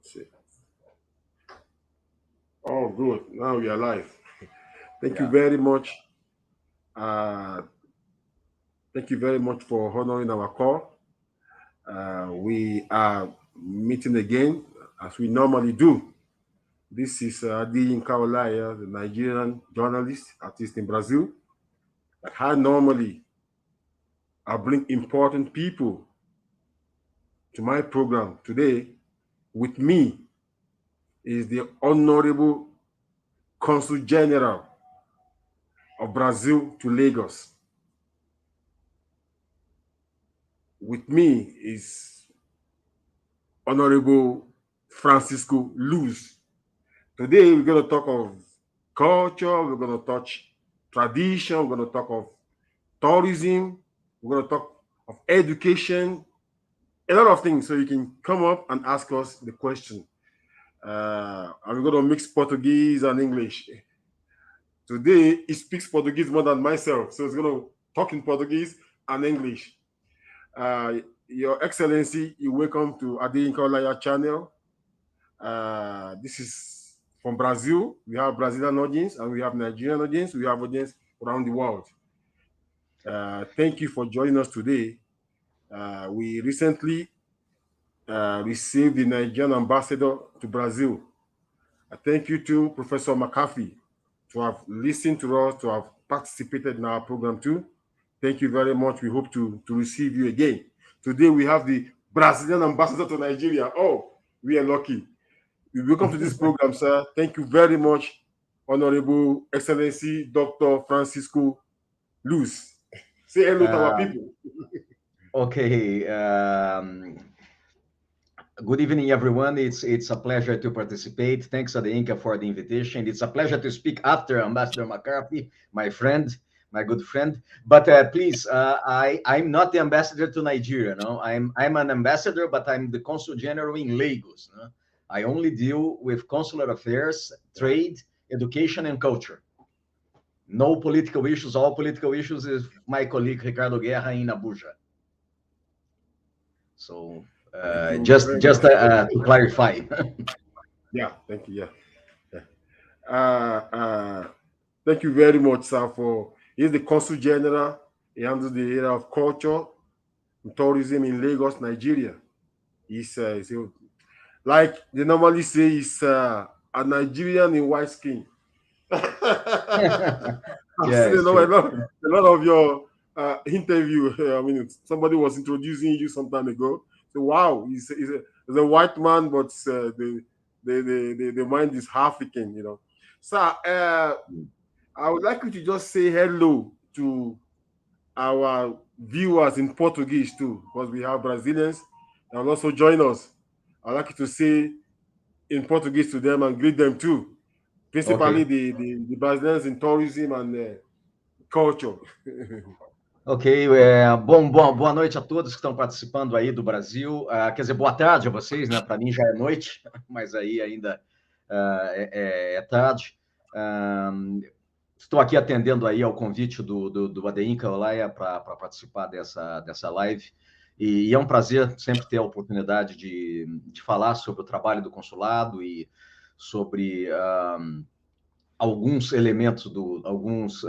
See. Oh, good. Now we are live. Thank you Yeah. very much. Uh, Thank you very much for honoring our call. We are meeting again as we normally do. This is Adeyinka Olaiya, the Nigerian journalist, artist in Brazil. I normally I bring important people to my program today. With me is the Honorable Consul General of Brazil to Lagos. With me is Honorable Francisco LUZ. Today we're going to talk of culture, we're going to touch tradition, we're going to talk of tourism, we're going to talk of education, a lot of things. So you can come up and ask us the question. And we're going to mix Portuguese and English. Today he speaks Portuguese more than myself, so he's going to talk in Portuguese and English. Your Excellency, you welcome to Adeyinka Olaiya channel. This is from Brazil. We have Brazilian audience and we have Nigerian audience. We have audience around the world. Thank you for joining us today. We recently received the Nigerian ambassador to Brazil. Thank you to Professor McAfee to have listened to us, to have participated in our program too. Thank you very much. We hope to receive you again. Today we have the Brazilian ambassador to Nigeria. Oh, we are lucky. Welcome to this program, sir. Thank you very much, Honorable Excellency Dr. Francisco Luz. Say hello to our Uh, people. okay. Good evening, everyone. It's a pleasure to participate. Thanks, Adeyinka, for the invitation. It's a pleasure to speak after Ambassador McCarthy, my friend, my good friend. But please, I'm not the ambassador to Nigeria. No, I'm an ambassador, but I'm the consul general in Lagos. No? I only deal with consular affairs, trade, education, and culture. No political issues. All political issues is my colleague Ricardo Guerra in Abuja. So Thank you just very just much. to clarify. Yeah, thank you. Yeah. Uh, Thank you very much, sir, for he's the Consul General. He handles the area of culture and tourism in Lagos, Nigeria. He's like they normally say, he's a Nigerian in white skin. I've Yeah, seen it's true. a lot of your interview. I mean, somebody was introducing you some time ago. So wow, he's a white man, but the mind is African, you know. So I would like you to just say hello to our viewers in Portuguese too, because we have Brazilians that will also join us. I'd like you to say in Portuguese to them and greet them too, principally Ok, the Brazilians in tourism and culture. ok. Boa noite a todos que estão participando aí do Brasil. Quer dizer, boa tarde a vocês, né? Para mim já é noite, mas aí ainda é tarde. Estou aqui atendendo aí ao convite do Adeyinka Olaiya para participar dessa live. E é um prazer sempre ter a oportunidade de falar sobre o trabalho do consulado e sobre alguns elementos, alguns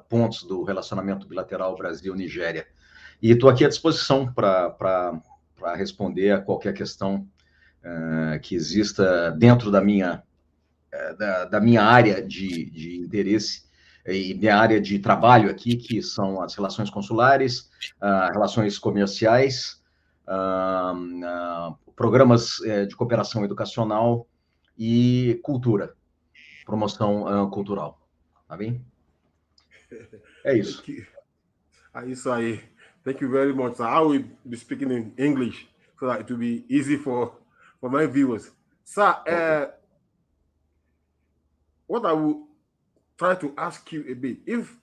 pontos do relacionamento bilateral Brasil-Nigéria. E estou aqui à disposição para responder a qualquer questão que exista dentro da minha área de interesse e minha área de trabalho aqui, que são as relações consulares, relações comerciais, programas de cooperação educacional e cultura, promoção cultural. Tá bem? É isso. Isso aí. Thank you very much. So I will be speaking in English so that it will be easy for my viewers. Sir, Okay. what I will try to ask you a bit, if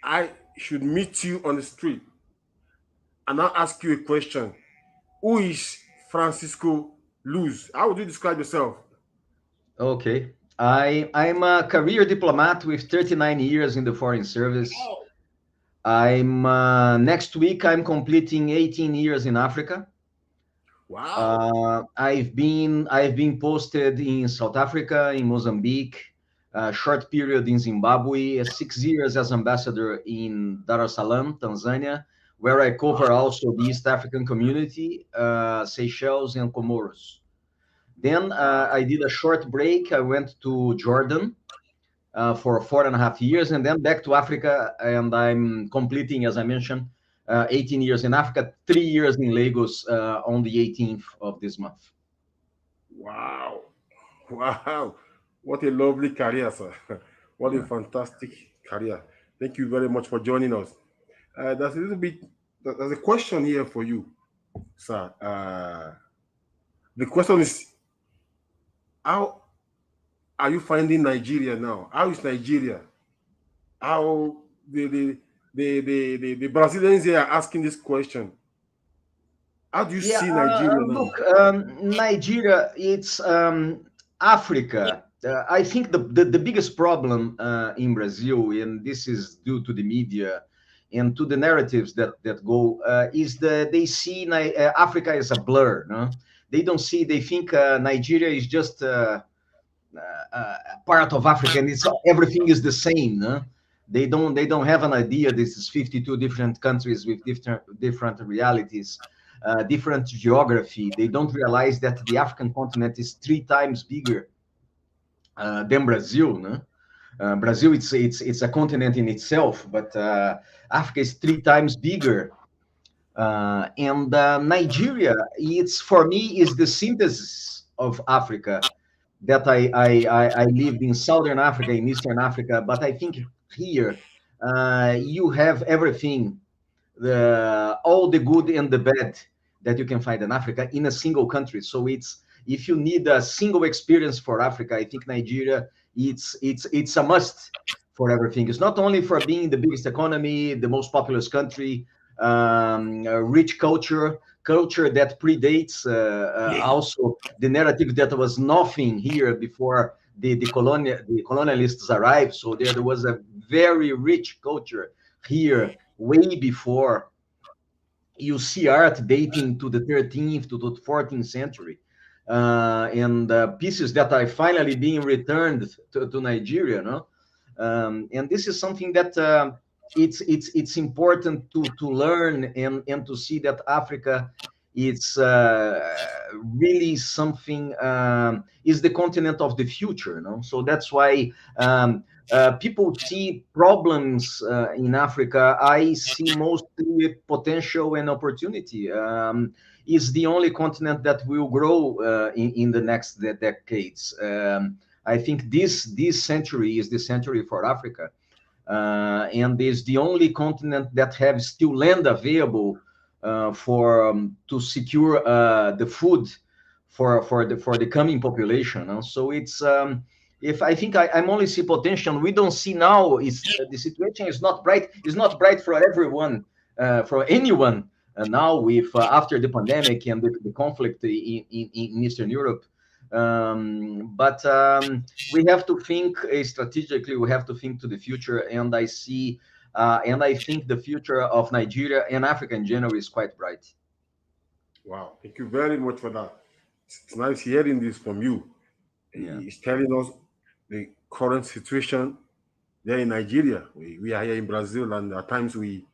I should meet you on the street and I'll ask you a question, who is Francisco Luz? How would you describe yourself? Okay. I'm a career diplomat with 39 years in the foreign service. I'm next week I'm completing 18 years in Africa. Wow. I've been posted in South Africa, in Mozambique, a short period in Zimbabwe, 6 years as ambassador in Dar es Salaam, Tanzania, where I cover also the East African community, Seychelles and Comoros. Then Wow. I did a short break. I went to Jordan for 4.5 years, and then back to Africa. And I'm completing, as I mentioned, 18 years in Africa, 3 years in Lagos on the 18th of this month. Wow. Wow. What a lovely career, sir. What a Yeah. fantastic career. Thank you very much for joining us. There's a little bit, there's a question here for you, sir. The question is, how are you finding Nigeria now? How is Nigeria? How the Brazilians here are asking this question. How do you Yeah, see Nigeria now? look, Nigeria, it's Africa. I think the biggest problem in Brazil, and this is due to the media and to the narratives that go, is that they see Africa as a blur. No? They don't see, they think Nigeria is just part of Africa, and it's everything is the same. No? They don't have an idea. This is 52 different countries with different realities, different geography. They don't realize that the African continent is 3 times bigger than Brazil. No? Brazil, it's a continent in itself, but Africa is 3 times bigger. And Nigeria, it's for me is the synthesis of Africa. That I lived in Southern Africa, in Eastern Africa, but I think here you have everything, all the good and the bad that you can find in Africa in a single country. So it's, if you need a single experience for Africa, I think Nigeria, it's a must for everything. It's not only for being the biggest economy, the most populous country, a rich culture that predates also the narrative that was nothing here before the colonialists arrived. So there was a very rich culture here way before. You see art dating to the 13th to the 14th century, and pieces that are finally being returned to Nigeria. No? And this is something that it's important to learn and to see that Africa, it's really something, is the continent of the future. No? So that's why people see problems in Africa. I see mostly potential and opportunity. Is the only continent that will grow in the next decades. I think this century is the century for Africa, and is the only continent that has still land available for to secure the food for the coming population. So it's if I think I'm only see potential. We don't see now is the situation is not bright. It's not bright for everyone, for anyone. Now with after the pandemic and the conflict in Eastern Europe. But we have to think strategically. We have to think to the future, and I see, and I think the future of Nigeria and Africa in general is quite bright. Wow. Thank you very much for that. It's nice hearing this from you. Yeah. It's telling us the current situation there in Nigeria. We are here in Brazil, and at times we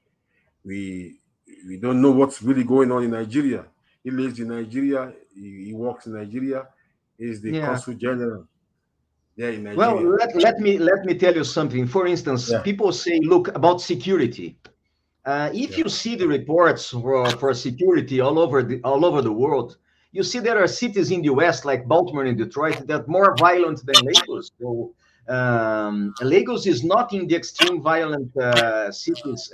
we don't know what's really going on in Nigeria. He lives in Nigeria. He works in Nigeria. He's the Yeah. consul general there in Well, Nigeria. let me tell you something. For instance, Yeah, people say, look, about security. If yeah, you see the reports for security all over the world, you see there are cities in the U.S. like Baltimore and Detroit that are more violent than Lagos. So Lagos is not in the extreme violent cities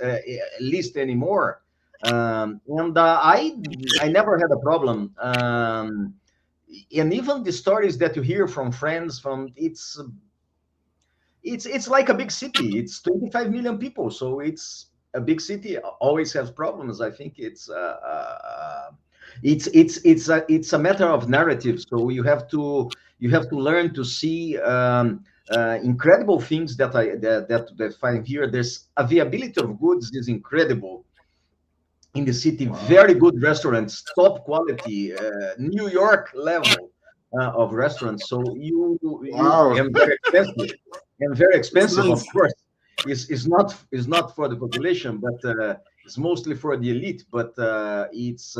list anymore. And I never had a problem. And even the stories that you hear from friends, from it's like a big city. It's 25 million people, so it's a big city. Always has problems. I think it's a matter of narrative. So you have to learn to see incredible things that I find here. There's availability of goods is incredible in the city, very good restaurants, top quality, New York level of restaurants. So you Wow. and very expensive, It's of nice. course. Is not for the population, but it's mostly for the elite. But it's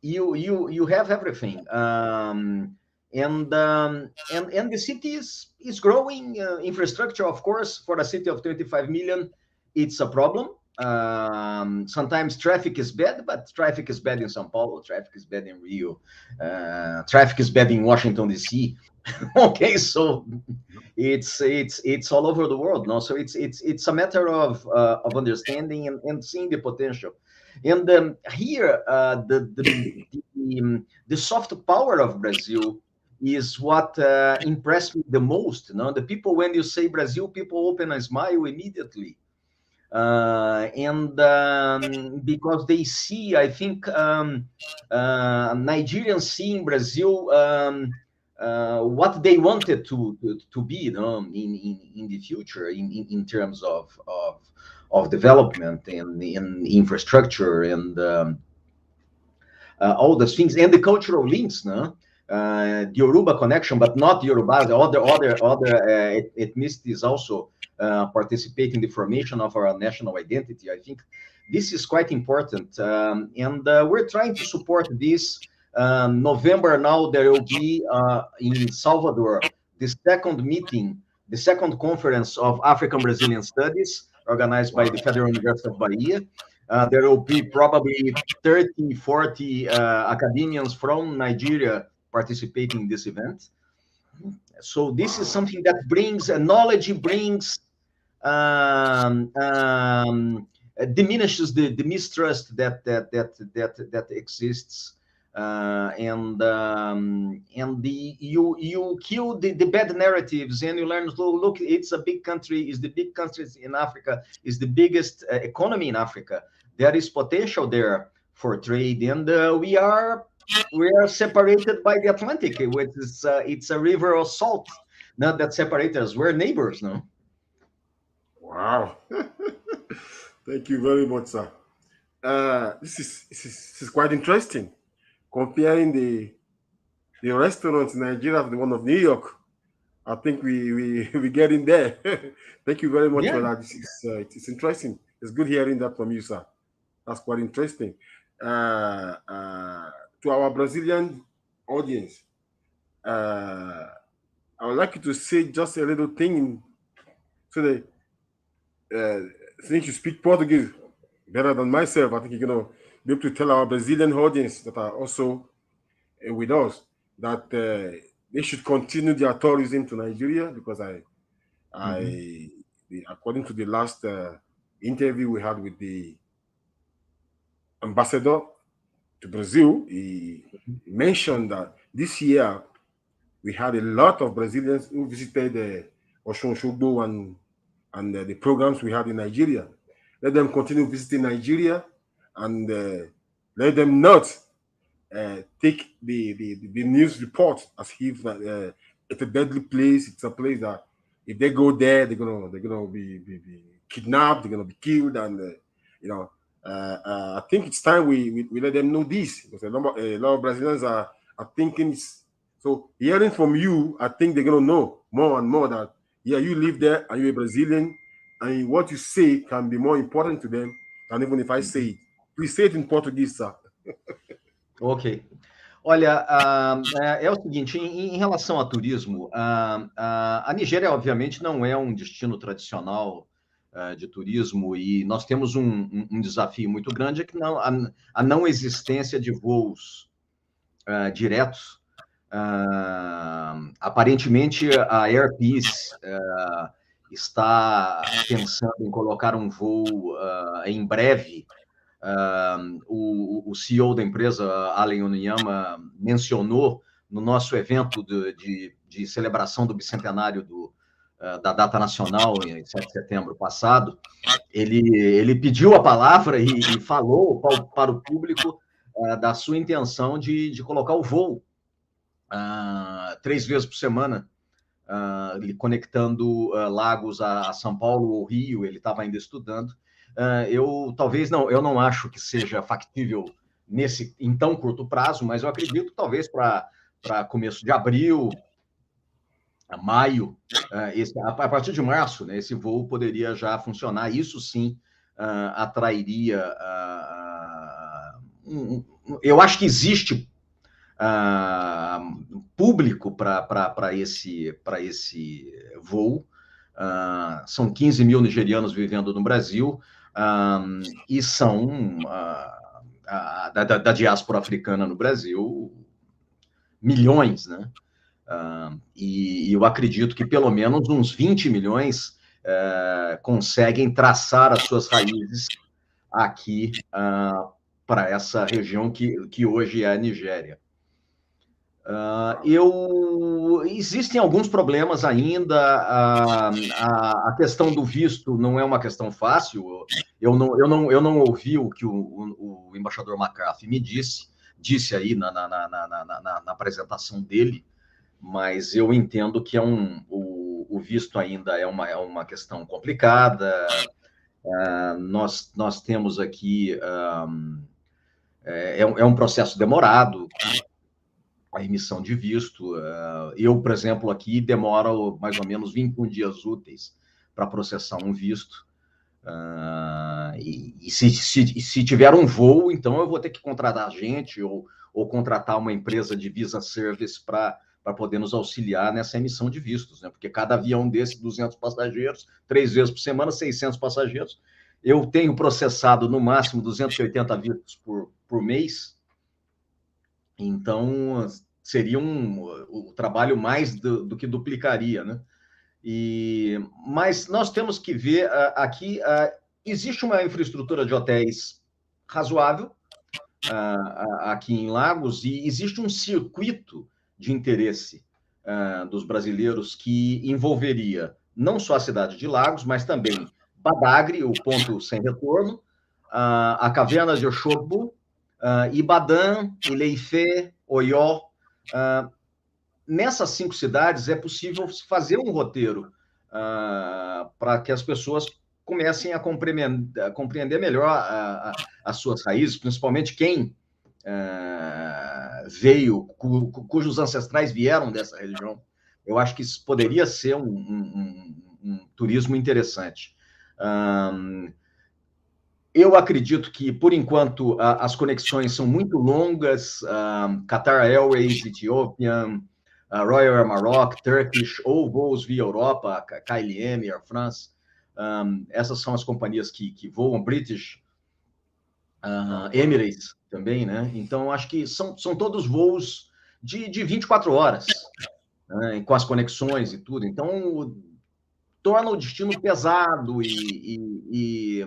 you have everything, and the city is growing. Infrastructure, of course, for a city of 25 million, it's a problem. Sometimes traffic is bad, but traffic is bad in São Paulo, traffic is bad in Rio, traffic is bad in Washington DC. Okay, so it's all over the world, no? So it's a matter of understanding and seeing the potential. And here, the soft power of Brazil is what impressed me the most. No, the people, when you say Brazil, people open a smile immediately. And because they see, I think Nigerians see in Brazil what they wanted to be, you know, in the future, in terms of development and in infrastructure and all those things, and the cultural links, no? The Yoruba connection, but not Yoruba. The other ethnicities also participate in the formation of our national identity. I think this is quite important, and we're trying to support this. November now there will be in Salvador the second meeting, the second conference of African Brazilian Studies, organized by the Federal University of Bahia. There will be probably 30, 40 academians from Nigeria participating in this event. So this is something that brings knowledge, brings diminishes the mistrust that exists, and you kill the bad narratives, and you learn, look, it's a big country, is the big countries in Africa, is the biggest economy in Africa. There is potential there for trade, and we are separated by the Atlantic, which is it's a river of salt, not that separates us. We're neighbors, no? Wow. Thank you very much, sir. This is quite interesting. Comparing the restaurants in Nigeria with the one of New York, I think we get in there. Thank you very much for that. It's interesting. It's good hearing that from you, sir. That's quite interesting. To our Brazilian audience, I would like you to say just a little thing so that since you speak Portuguese better than myself, I think you're gonna be able to tell our Brazilian audience that are also with us that they should continue their tourism to Nigeria, because according to the last interview we had with the ambassador to Brazil, he mentioned that this year we had a lot of Brazilians who visited Osun Osogbo and the programs we had in Nigeria. Let them continue visiting Nigeria, and let them not take the news report as if it's a deadly place. It's a place that if they go there, they're gonna be kidnapped, they're gonna be killed, and I think it's time we let them know this, because a lot of Brazilians are thinking. So hearing from you, I think they're gonna know more and more that you live there and you're a Brazilian, and what you say can be more important to them than even if I say it. Please say it in Portuguese, sir. Ok. Olha, é o seguinte, em relação a turismo, a Nigéria, obviamente, não é um destino tradicional de turismo, e nós temos um desafio muito grande, que a não existência de voos diretos. Aparentemente, a Air Peace está pensando em colocar um voo em breve. O CEO da empresa, Allen Onyama, mencionou no nosso evento de celebração do bicentenário da data nacional, em 7 de setembro passado. Ele pediu a palavra e falou para o público da sua intenção de colocar o voo 3 vezes por semana conectando Lagos a São Paulo ou Rio, ele estava ainda estudando. Eu não acho que seja factível em tão curto prazo, mas eu acredito que talvez para começo de abril, maio, a partir de março, né, esse voo poderia já funcionar. Isso sim atrairia. Eu acho que existe público para esse voo. São 15 mil nigerianos vivendo no Brasil e são da diáspora africana no Brasil milhões, né? E eu acredito que pelo menos uns 20 milhões conseguem traçar as suas raízes aqui para essa região que hoje é a Nigéria. Existem alguns problemas ainda. A questão do visto não é uma questão fácil. Eu não ouvi o que o embaixador McCarthy me disse aí na apresentação dele, mas eu entendo que o visto ainda é uma questão complicada. Nós temos aqui um processo demorado, a emissão de visto. Eu, por exemplo, aqui demoro mais ou menos 21 dias úteis para processar um visto. E se tiver um voo, então eu vou ter que contratar gente ou contratar uma empresa de visa service para poder nos auxiliar nessa emissão de vistos, né? Porque cada avião desse, 200 passageiros, 3 vezes por semana, 600 passageiros. Eu tenho processado no máximo 280 vistos por mês. Então, seria o trabalho mais do que duplicaria, né? Mas nós temos que ver aqui, existe uma infraestrutura de hotéis razoável aqui em Lagos e existe um circuito de interesse dos brasileiros que envolveria não só a cidade de Lagos, mas também Badagry, o ponto sem retorno, a caverna de Oxogbo, Ibadan, Ilé-Ifé, Oió. Nessas 5 cidades é possível fazer um roteiro para que as pessoas comecem a compreender melhor as suas raízes, principalmente quem veio, cujos ancestrais vieram dessa região. Eu acho que isso poderia ser um turismo interessante. Eu acredito que, por enquanto, as conexões são muito longas. Qatar Airways, Ethiopian, Royal Air Maroc, Turkish, ou voos via Europa, KLM, Air France. Essas são as companhias que voam, British, Emirates também, né? Então, acho que são todos voos de 24 horas, né? Com as conexões e tudo. Então, torna o destino pesado e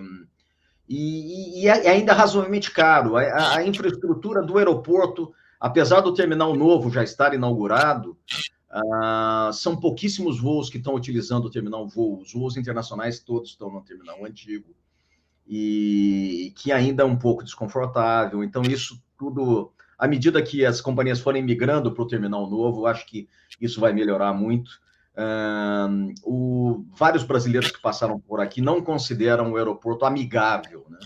ainda razoavelmente caro. A infraestrutura do aeroporto, apesar do terminal novo já estar inaugurado, são pouquíssimos voos que estão utilizando o terminal os voos internacionais todos estão no terminal antigo, e que ainda é um pouco desconfortável. Então, isso tudo, à medida que as companhias forem migrando para o terminal novo, eu acho que isso vai melhorar muito. Vários brasileiros que passaram por aqui não consideram o aeroporto amigável, né?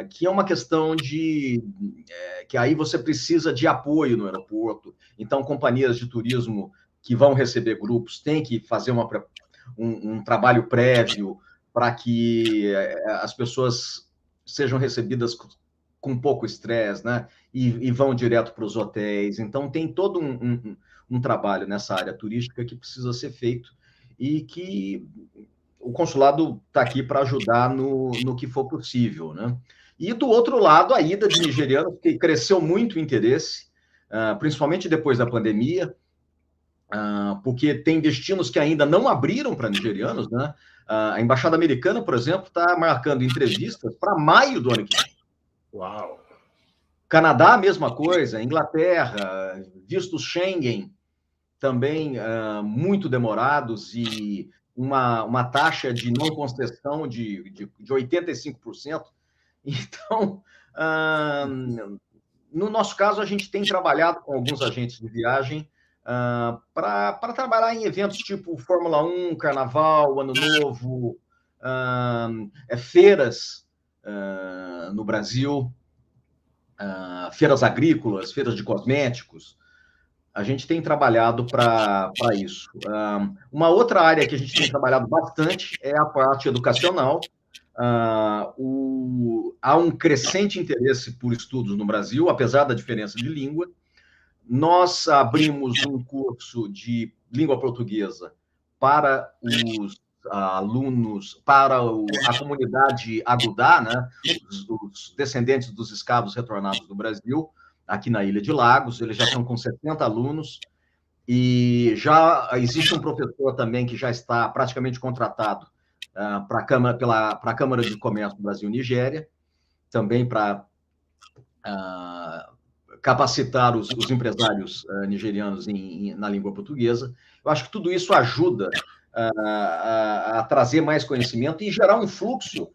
Que é uma questão que aí você precisa de apoio no aeroporto. Então, companhias de turismo que vão receber grupos têm que fazer um trabalho prévio para que as pessoas sejam recebidas com pouco estresse, né? E vão direto para os hotéis. Então, tem todo um trabalho nessa área turística que precisa ser feito e que o consulado está aqui para ajudar no que for possível, né? E, do outro lado, a ida de nigerianos, que cresceu muito o interesse, principalmente depois da pandemia, porque tem destinos que ainda não abriram para nigerianos, né? A Embaixada Americana, por exemplo, está marcando entrevistas para maio do ano que vem. Uau! Canadá, a mesma coisa. Inglaterra, vistos Schengen também muito demorados e uma taxa de não concessão de 85%. Então, no nosso caso, a gente tem trabalhado com alguns agentes de viagem para trabalhar em eventos tipo Fórmula 1, Carnaval, Ano Novo, feiras no Brasil, feiras agrícolas, feiras de cosméticos. A gente tem trabalhado para isso. Uma outra área que a gente tem trabalhado bastante é a parte educacional. Há um crescente interesse por estudos no Brasil, apesar da diferença de língua. Nós abrimos um curso de língua portuguesa para os alunos, para a comunidade agudá, né? Os descendentes dos escravos retornados do Brasil, aqui na Ilha de Lagos. Eles já estão com 70 alunos e já existe um professor também que já está praticamente contratado para a Câmara de Comércio do Brasil-Nigéria, também para capacitar os empresários nigerianos na língua portuguesa. Eu acho que tudo isso ajuda a trazer mais conhecimento e gerar um fluxo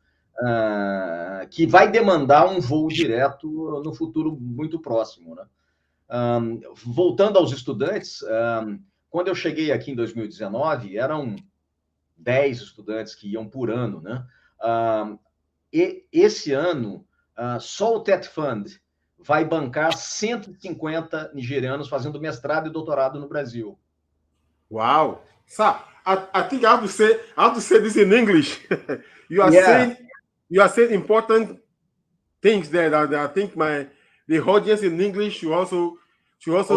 que vai demandar um voo direto no futuro muito próximo, né? Voltando aos estudantes, quando eu cheguei aqui em 2019, eram 10 estudantes que iam por ano, né? E esse ano, só o TET Fund vai bancar 150 nigerianos fazendo mestrado e doutorado no Brasil. Wow. Sir, I think I have to say this in English. you are saying important things there that I think the audience in English should also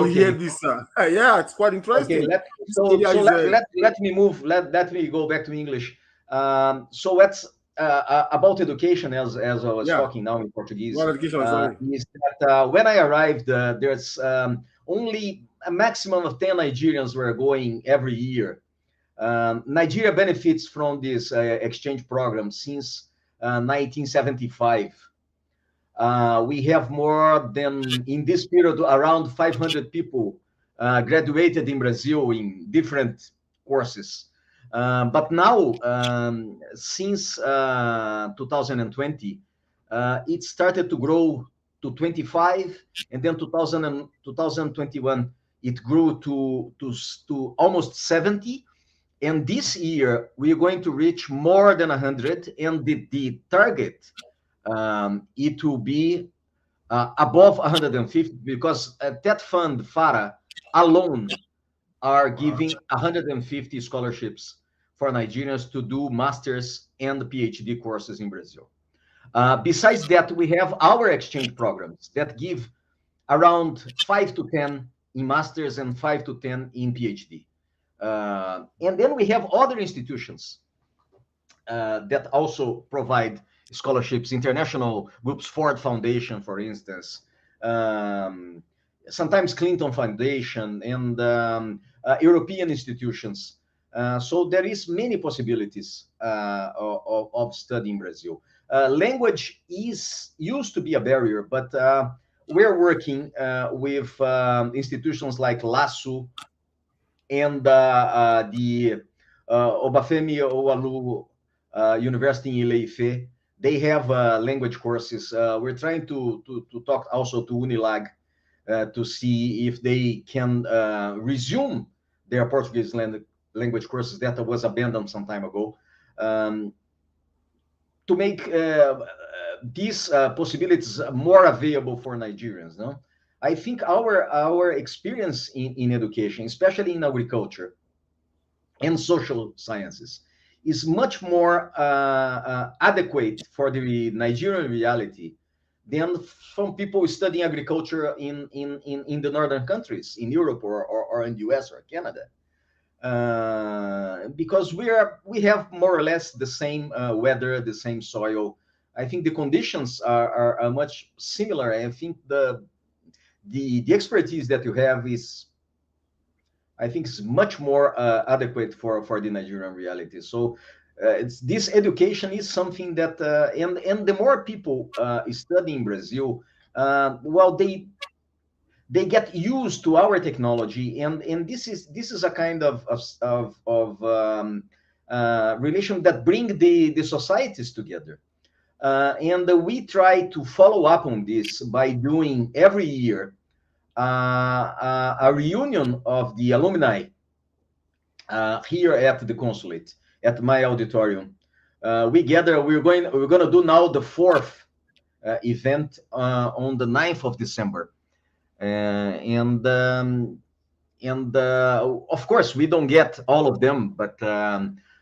hear this. Yeah, it's quite interesting. Okay, let me move. Let me go back to English. So let's about education, as I was talking now in Portuguese. Is that when I arrived, there's only a maximum of 10 Nigerians were going every year. Nigeria benefits from this exchange program since 1975. We have more than, in this period, around 500 people graduated in Brazil in different courses. But now, since 2020, it started to grow to 25, and then 2021, it grew to almost 70. And this year, we are going to reach more than 100, and the target, it will be above 150, because that fund, FARA, alone, are giving 150 scholarships for Nigerians to do master's and PhD courses in Brazil. Besides that, we have our exchange programs that give around 5 to 10 in master's and 5 to 10 in PhD. And then we have other institutions that also provide scholarships, international groups, Ford Foundation, for instance, sometimes Clinton Foundation, and European institutions. So there is many possibilities of studying Brazil. Language used to be a barrier, but we're working with institutions like LUZ and the Obafemi Awolowo University in Ile-Ife. They have language courses. We're trying to talk also to Unilag to see if they can resume their Portuguese language courses that was abandoned some time ago, to make these possibilities more available for Nigerians. No? I think our experience in education, especially in agriculture and social sciences, is much more adequate for the Nigerian reality than from people studying agriculture in the northern countries, in Europe or in the US or Canada. Because we have more or less the same weather, the same soil. I think the conditions are much similar. I think the expertise that you have is, I think, is much more adequate for the Nigerian reality. So this education is something that, and the more people study in Brazil, well, they get used to our technology, and this is a kind of relation that bring the societies together. And we try to follow up on this by doing every year a reunion of the alumni here at the consulate, at my auditorium. We gather. We're going to do now the fourth event on the 9th of December, and of course we don't get all of them, but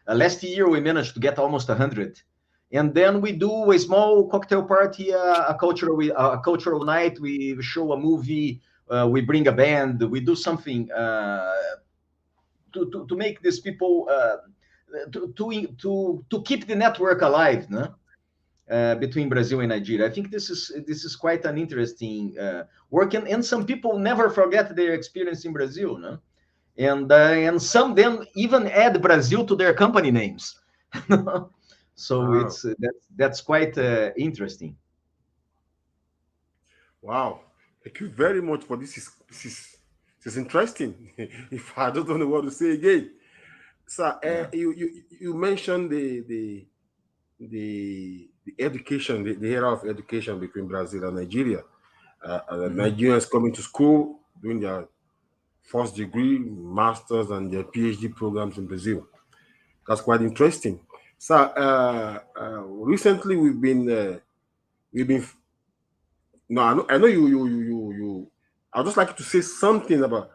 last year we managed to get almost 100. And then we do a small cocktail party, a cultural night. We show a movie. We bring a band. We do something to make these people to keep the network alive, no? Between Brazil and Nigeria. I think this is quite an interesting work, and some people never forget their experience in Brazil, no? And some then even add Brazil to their company names. So Wow. that's quite interesting. Wow. Thank you very much for this. This is interesting. If I don't know what to say again. So Yeah. you mentioned the education, the era of education between Brazil and Nigeria. Nigerians coming to school doing their first degree, masters, and their PhD programs in Brazil. That's quite interesting. So recently we've been. No, I know you. I'd just like you to say something about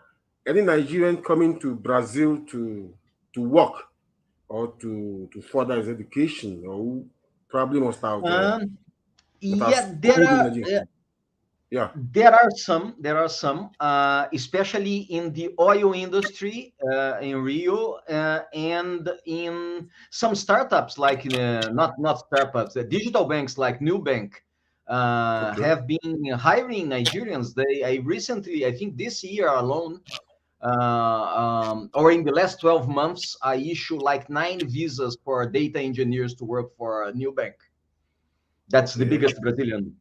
any Nigerian coming to Brazil to work or to further his education, or who probably must have Yeah, there schooled in are. Nigeria. Yeah. There are some, especially in the oil industry in Rio, and in some startups like not startups, digital banks like Nubank Okay. have been hiring Nigerians. I recently, I think this year alone, or in the last 12 months, I issue like 9 visas for data engineers to work for Nubank. That's the Okay. biggest Brazilian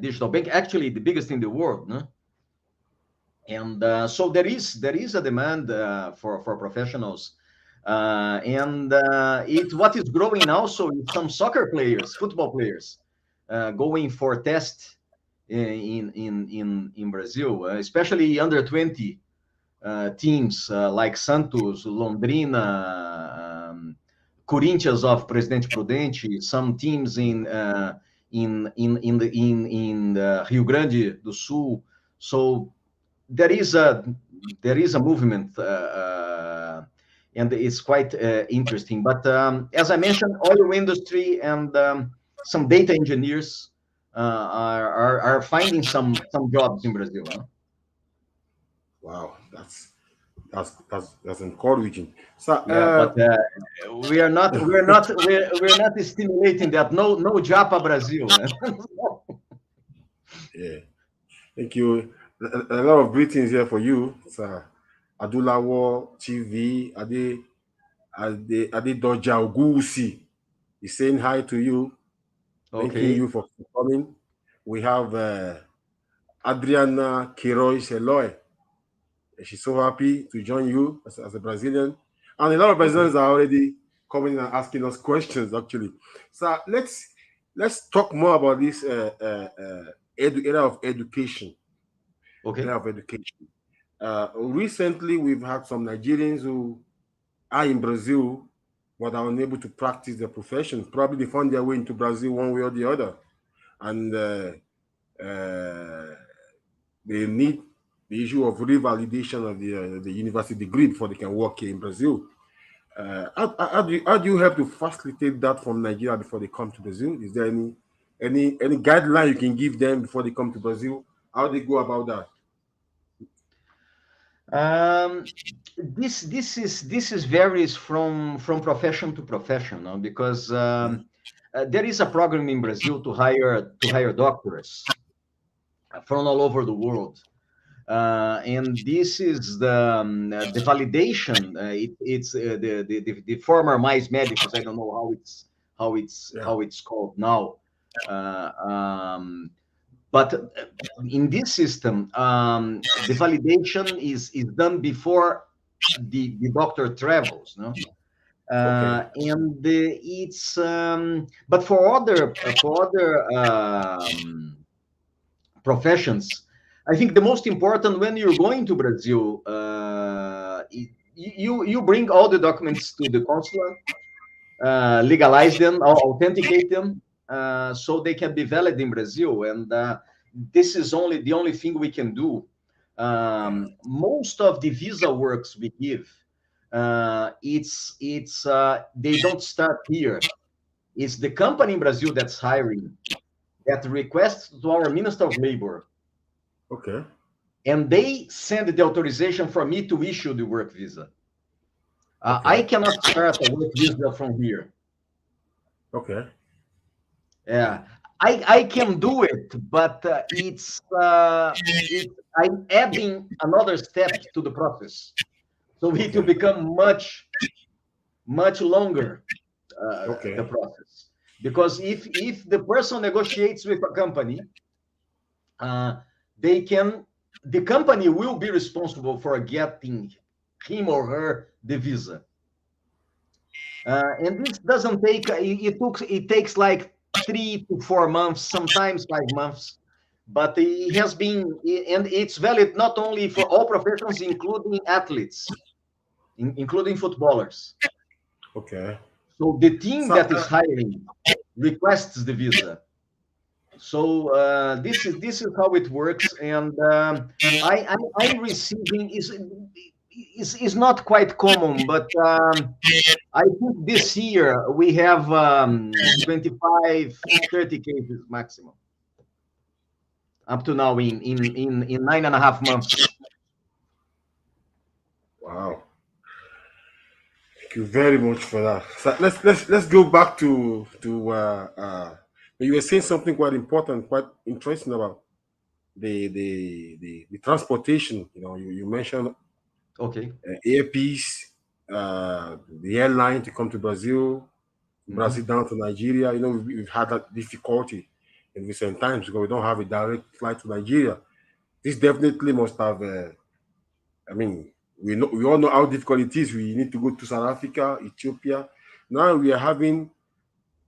digital bank, actually the biggest in the world, no? And so there is a demand for professionals, and what is growing also is some soccer players, football players, going for test in Brazil, especially under 20 teams like Santos, Londrina, Corinthians of Presidente Prudente, some teams in Rio Grande do Sul. So there is a movement, and it's quite interesting. But as I mentioned, oil industry and some data engineers are finding some jobs in Brazil. Huh? Wow. That's encouraging. So Yeah, but we're not stimulating that. No Japa Brazil. yeah. Thank you. A lot of greetings here for you. So Adulawo TV, Ade Doja Ogusi is saying hi to you, thanking Okay. you for coming. We have Adriana Queiroz Eloy. She's so happy to join you as a Brazilian. And a lot of Okay. Brazilians are already coming and asking us questions, actually. So let's talk more about this era of education. Okay. Era of education. Recently, we've had some Nigerians who are in Brazil but are unable to practice their profession. Probably they found their way into Brazil one way or the other. And they need the issue of revalidation of the university degree before they can work here in Brazil. How do you help to facilitate that from Nigeria before they come to Brazil? Is there any guideline you can give them before they come to Brazil? How they go about that? This is varies from profession to profession, no? Because there is a program in Brazil to hire doctors from all over the world. And this is the validation. It's the former mais médicos. I don't know Yeah. how it's called now. But in this system, the validation is done before the doctor travels. No, Okay. and it's but for other professions, I think the most important when you're going to Brazil, you bring all the documents to the consulate, legalize them, or authenticate them, so they can be valid in Brazil. And this is the only thing we can do. Most of the visa works we give, they don't start here. It's the company in Brazil that's hiring that requests to our Minister of Labor. Okay. And they send the authorization for me to issue the work visa. Okay. I cannot start a work visa from here. Okay. Yeah, I can do it, but I'm adding another step to the process, so it will become much longer. The process, because if the person negotiates with a company, the company will be responsible for getting him or her the visa, and this doesn't take. It takes like 3 to 4 months, sometimes 5 months, but it has been, and it's valid not only for all professions, including athletes, including footballers. Okay. So the team that is hiring requests the visa. So this is how it works, and I'm receiving is not quite common, but I think this year we have 25, 30 cases maximum up to now in 9.5 months. Wow. Thank you very much for that. So let's go back to you were saying something quite important, quite interesting about the transportation. You mentioned airpiece, the airline to come to Brazil, Brazil down to Nigeria. We've had that difficulty in recent times because we don't have a direct flight to Nigeria. This definitely must have. We all know how difficult it is. We need to go to South Africa, Ethiopia. Now we are having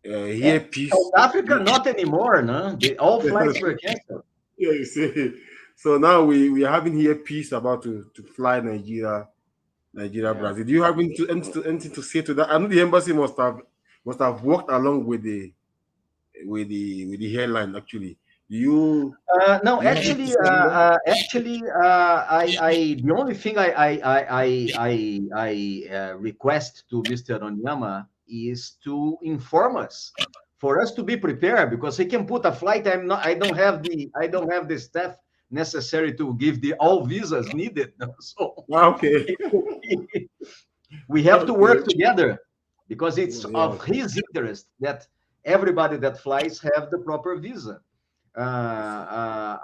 earpiece. South Africa, not anymore, no? All flights were canceled. Yeah, you see. So now we are having earpiece about to fly Nigeria, Brazil. Do you have anything to say to that? I know the embassy must have worked along with the airline actually. No, actually, the only thing I request to Mr. Onyama is to inform us, for us to be prepared, because he can put a flight. I don't have the staff necessary to give all visas needed. So we have to work together, because it's of his interest that everybody that flies have the proper visa. I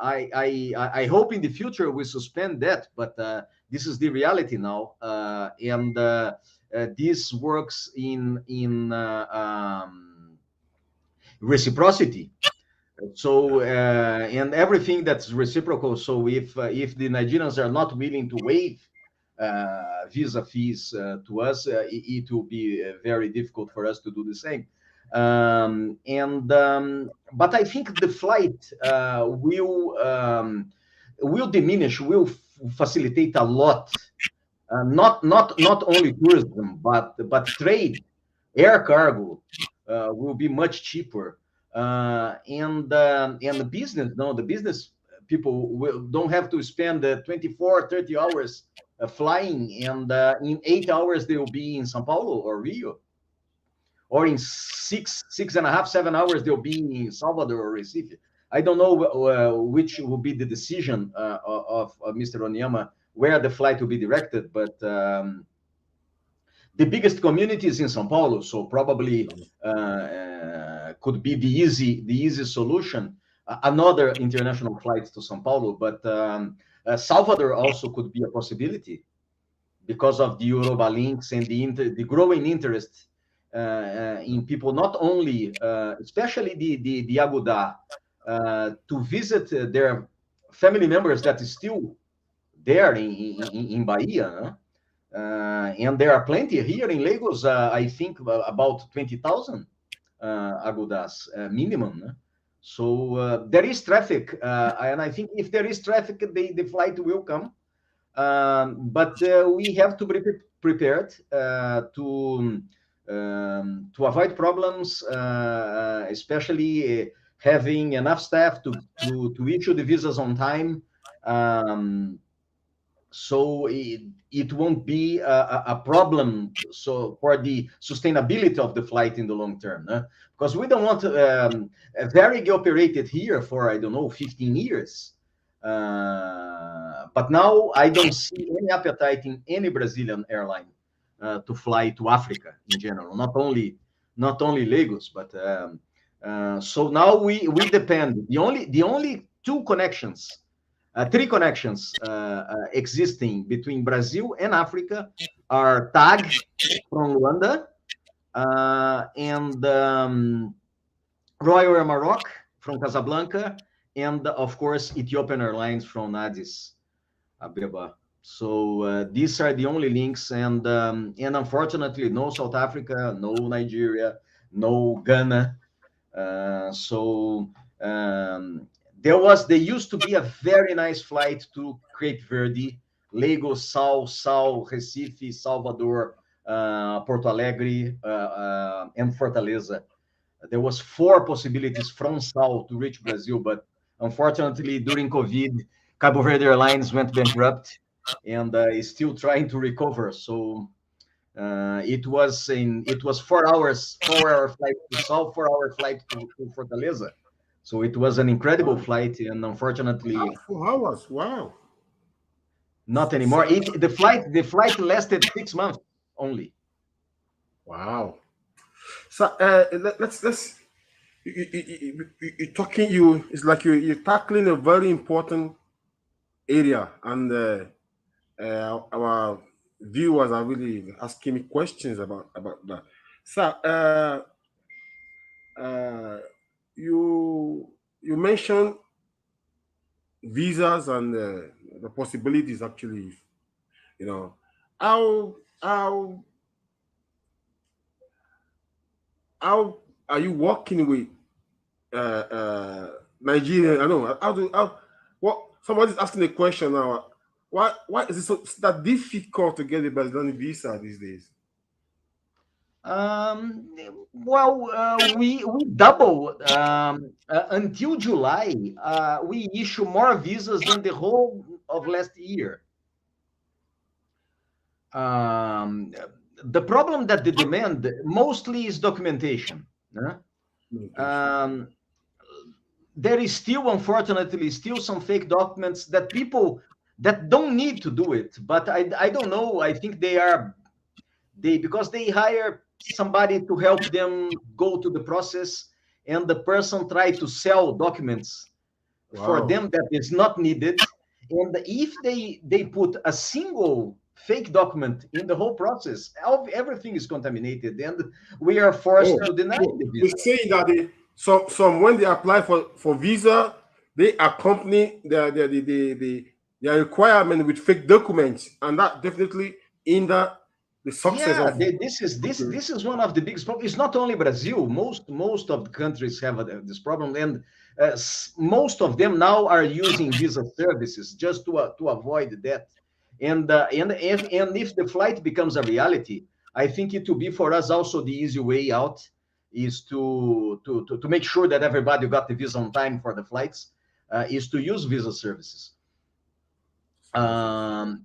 hope in the future we suspend that, but this is the reality now, and this works in reciprocity. So and everything that's reciprocal. So if the Nigerians are not willing to waive visa fees to us, it will be very difficult for us to do the same. But I think the flight will diminish, will facilitate a lot. Not only tourism, but trade, air cargo will be much cheaper, and the business. No, the business people don't have to spend 24, 30 hours flying, and in 8 hours they will be in São Paulo or Rio. Or in 6.5, 7 hours, they'll be in Salvador or Recife. I don't know which will be the decision of Mr. Onyama, where the flight will be directed, but the biggest community is in São Paulo, so probably could be the easy solution. Another international flight to São Paulo, but Salvador also could be a possibility because of the Europa links and the growing interest in people, not only, especially the Aguda, to visit their family members that is still there in Bahia. And there are plenty here in Lagos. I think about 20,000 Agudas minimum. So there is traffic, and I think if there is traffic, the flight will come. But we have to be prepared to avoid problems, especially having enough staff to issue the visas on time. So it won't be a problem so for the sustainability of the flight in the long term, because we don't want Varig operated here for, I don't know, 15 years. But now I don't see any appetite in any Brazilian airline to fly to Africa in general, not only Lagos, but so now we depend. The only three connections existing between Brazil and Africa are TAG from Luanda and Royal Air Maroc from Casablanca, and of course Ethiopian Airlines from Addis Ababa. So these are the only links, and unfortunately, no South Africa, no Nigeria, no Ghana. There used to be a very nice flight to Cape Verde, Lagos, Sal, Recife, Salvador, Porto Alegre, and Fortaleza. There was 4 possibilities from Sal to reach Brazil, but unfortunately, during COVID, Cabo Verde Airlines went bankrupt and is still trying to recover. So it was 4 hour flight to Sal, 4 hour flight to Fortaleza. So it was an incredible flight, and unfortunately, 4 hours. Wow. not anymore. The flight lasted 6 months only. Wow. So let's you talking it's like you're tackling a very important area, and our viewers are really asking me questions about that. So uh, you mentioned visas and the possibilities actually, you know, how how how are you working with Nigeria? I know how what somebody's asking a question now. Why is it so that difficult to get a Brazilian visa these days? Well, we double until July. We issue more visas than the whole of last year. Um, the problem that the demand mostly is documentation. Um, there is still, unfortunately, some fake documents that people that don't need to do it. But I don't know. I think because they hire somebody to help them go to the process, and the person try to sell documents for Wow. them that is not needed. And if they put a single fake document in the whole process, everything is contaminated, and we are forced Oh, to deny so the you're visa. saying that some when they apply for visa, they accompany their requirement with fake documents, and that definitely hinder the success Yeah, of. this is one of the biggest problems. It's not only Brazil. Most of the countries have this problem, and most of them now are using visa services just to avoid that. And if the flight becomes a reality, I think it will be for us also the easy way out is to make sure that everybody got the visa on time for the flights, is to use visa services. But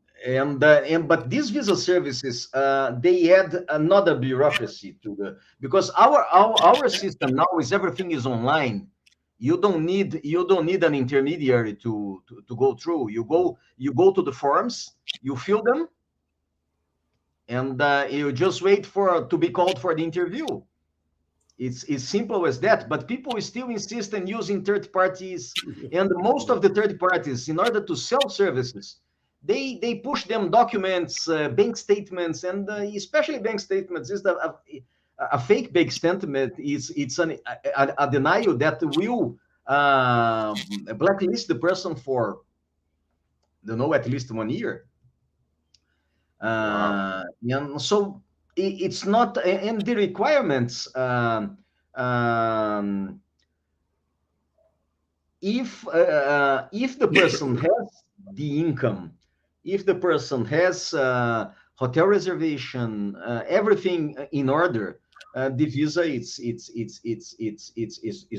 these visa services, they add another bureaucracy to because our system now is everything is online. You don't need an intermediary to go through. You go to the forms, you fill them, and you just wait for to be called for the interview. It's simple as that, but people still insist on using third parties, and most of the third parties, in order to sell services, they push them documents, bank statements, and especially bank statements is a fake bank statement. It's a denial that will blacklist the person for, don't know, at least 1 year. Wow. And so it's not, and the requirements. Um, if the person has the income, if the person has hotel reservation, everything in order, the visa is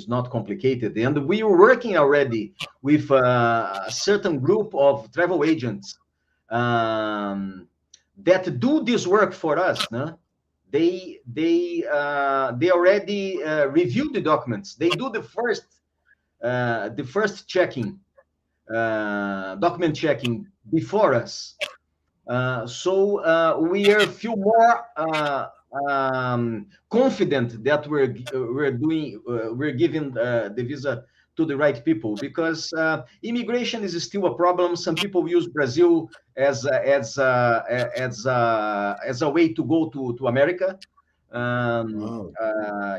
not complicated. And we are working already with a certain group of travel agents that do this work for us. No? They already review the documents. They do the first checking, document checking before us. So we are feel more confident that we're giving the visa to the right people, because immigration is still a problem. Some people use Brazil as a way to go to America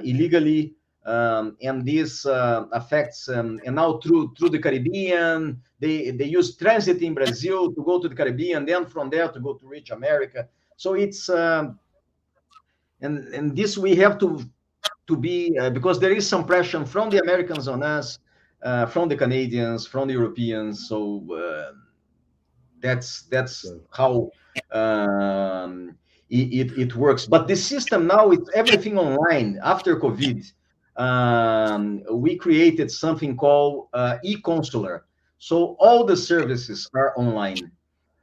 illegally. And this affects, and now through the Caribbean, they use transit in Brazil to go to the Caribbean, then from there to go to reach America. So it's and this we have to be because there is some pressure from the Americans on us, from the Canadians, from the Europeans. So that's how it works. But the system now, it's everything online. After COVID, we created something called e-consular. So all the services are online.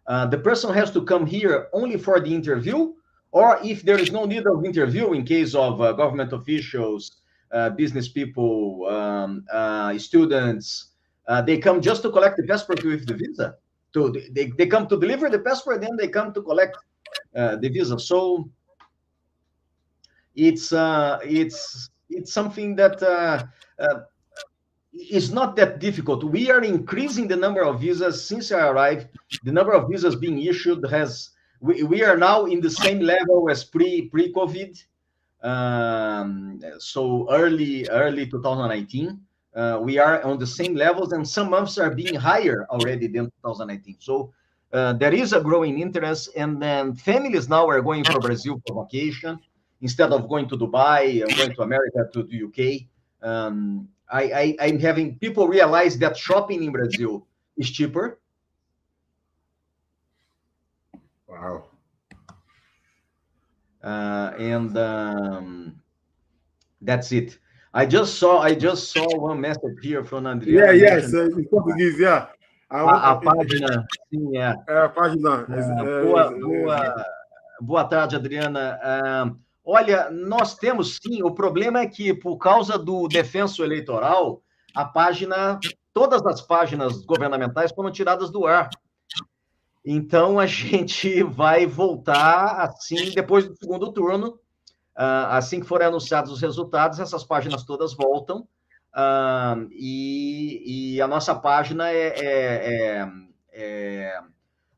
The person has to come here only for the interview, or if there is no need of interview in case of government officials, business people, students, they come just to collect the passport with the visa. So they come to deliver the passport, then they come to collect the visa. So it's something that is not that difficult. We are increasing the number of visas since I arrived. The number of visas being issued we are now in the same level as pre-COVID. So early 2019. We are on the same levels, and some months are being higher already than 2019. So there is a growing interest, and then families now are going for Brazil for vacation instead of going to Dubai or going to America, to the UK. I'm having people realize that shopping in Brazil is cheaper. Wow. And that's it. I just saw one message here from Adriana. Yes, in Portuguese, yeah. A página, sim, é. A página. Boa tarde, Adriana. Olha, nós temos sim. O problema é que, por causa do defenso eleitoral, todas as páginas governamentais foram tiradas do ar. Então, a gente vai voltar assim depois do segundo turno. Assim que forem anunciados os resultados, essas páginas todas voltam. E a nossa página é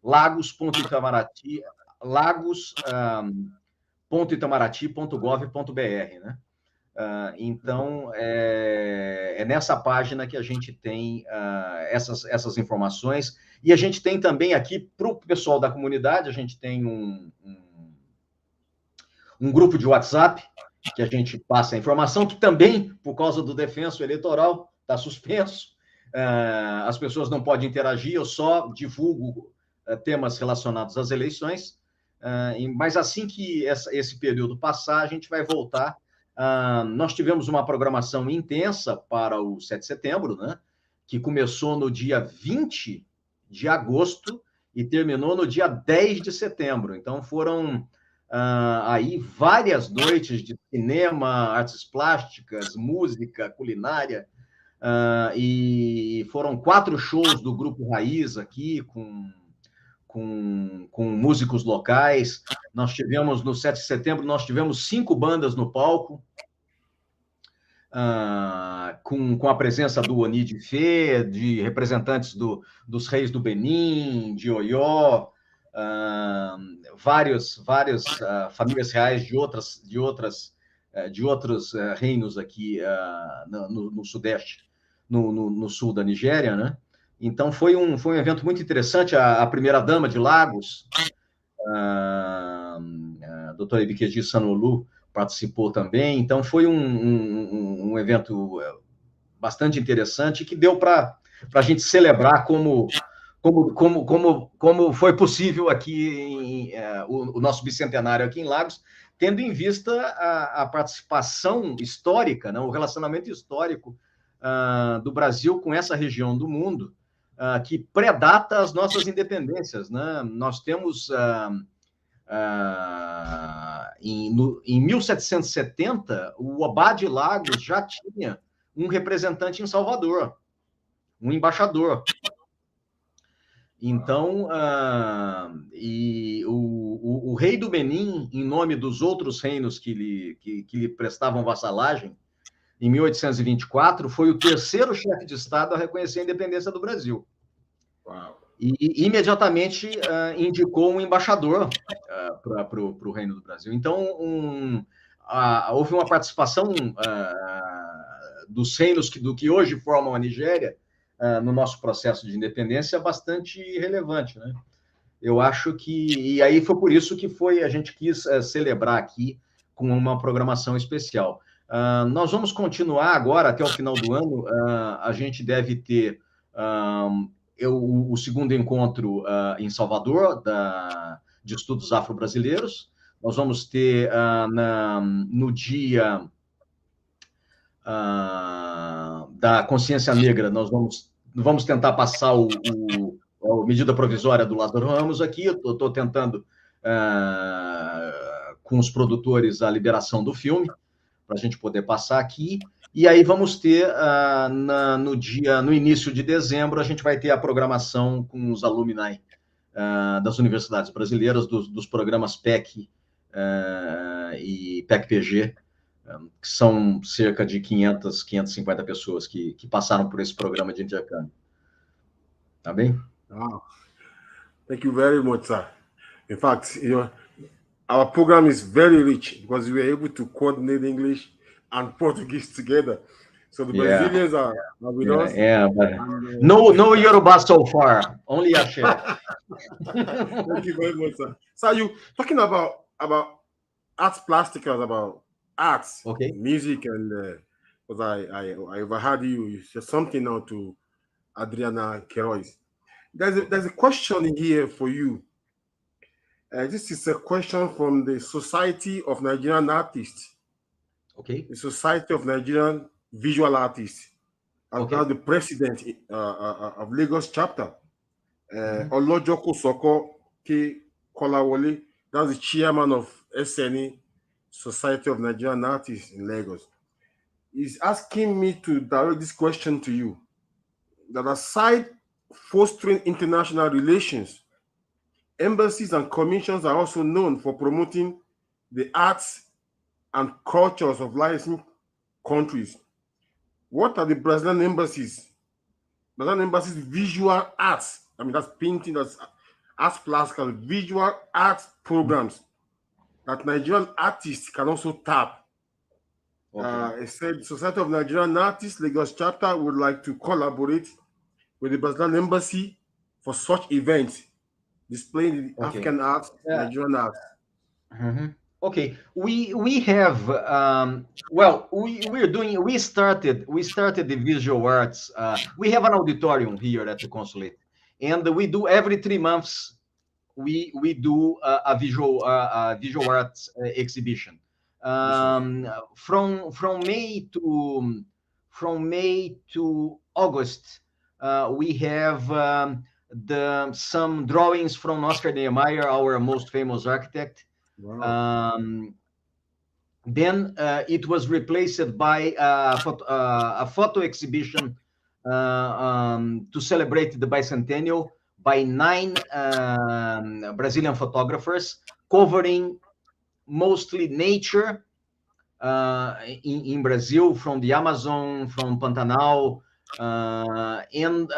lagos.itamaraty, lagos.itamaraty.gov.br, né? Então, é nessa página que a gente tem essas informações. E a gente tem também aqui, para o pessoal da comunidade, a gente tem um grupo de WhatsApp, que a gente passa a informação, que também, por causa do defenso eleitoral, está suspenso. As pessoas não podem interagir, eu só divulgo temas relacionados às eleições. Mas assim que esse período passar, a gente vai voltar. Nós tivemos uma programação intensa para o 7 de setembro, né? Que começou no dia 20 de agosto e terminou no dia 10 de setembro. Então, foram aí várias noites de cinema, artes plásticas, música, culinária, e foram 4 shows do Grupo Raiz aqui, com músicos locais. Nós tivemos, no 7 de setembro, nós tivemos 5 bandas no palco, com a presença do Oni de Fê, de representantes dos reis do Benin, de Oió, várias famílias reais de outros reinos aqui no Sudeste, no sul da Nigéria, né? Então foi um evento muito interessante. A primeira-dama de Lagos, a doutora Ebikeji Sanolu, participou também. Então foi um evento bastante interessante, que deu para a gente celebrar como foi possível aqui o nosso bicentenário aqui em Lagos, tendo em vista a participação histórica, né, o relacionamento histórico do Brasil com essa região do mundo, que predata as nossas independências. Né? Nós temos, em 1770, o Obá de Lagos já tinha um representante em Salvador, um embaixador. Então, o rei do Benin, em nome dos outros reinos que lhe prestavam vassalagem, em 1824, foi o terceiro chefe de Estado a reconhecer a independência do Brasil. Wow. E imediatamente indicou um embaixador para o Reino do Brasil. Então, houve uma participação dos reinos do que hoje formam a Nigéria no nosso processo de independência bastante relevante, né? Eu acho que... E aí foi por isso que a gente quis celebrar aqui com uma programação especial. Nós vamos continuar agora, até o final do ano, a gente deve ter o segundo encontro em Salvador, de estudos afro-brasileiros. Nós vamos ter no dia da consciência negra, nós vamos tentar passar a medida provisória do Lázaro Ramos aqui. Eu estou tentando, com os produtores, a liberação do filme, para a gente poder passar aqui. E aí vamos ter, no início de dezembro, a gente vai ter a programação com os alumni das universidades brasileiras, dos programas PEC e PEC-PG, que são cerca de 550 pessoas que passaram por esse programa de intercâmbio. Tá bem? Wow. Thank you very much, sir. In fact, our program is very rich because we are able to coordinate English and Portuguese together. So the Brazilians are with us. Yeah, but no Yoruba so far, only Ashe. Thank you very much, sir. So you talking about arts plasticals, about arts, okay, music, and because I overheard you say something now to Adriana Queiroz. There's a question here for you. This is a question from the Society of Nigerian Artists. Okay. The Society of Nigerian Visual Artists. Okay. The president of Lagos chapter, Olojoko Soko K. Kolawole, that's the chairman of SNE, Society of Nigerian Artists in Lagos. He's asking me to direct this question to you. That aside fostering international relations, embassies and commissions are also known for promoting the arts and cultures of licensed countries. What are the Brazilian embassies visual arts? I mean, that's painting, that's arts classical, visual arts programs that Nigerian artists can also tap. Okay. It said Society of Nigerian Artists, Lagos chapter, would like to collaborate with the Brazilian embassy for such events, displaying the African arts, Nigerian arts. Okay, we have we started the visual arts. We have an auditorium here at the consulate, and we do every 3 months. We do a visual arts exhibition. From May to August, we have some drawings from Oscar Niemeyer, our most famous architect. Wow. Then it was replaced by a photo exhibition to celebrate the bicentennial by 9 Brazilian photographers covering mostly nature in Brazil, from the Amazon, from Pantanal, and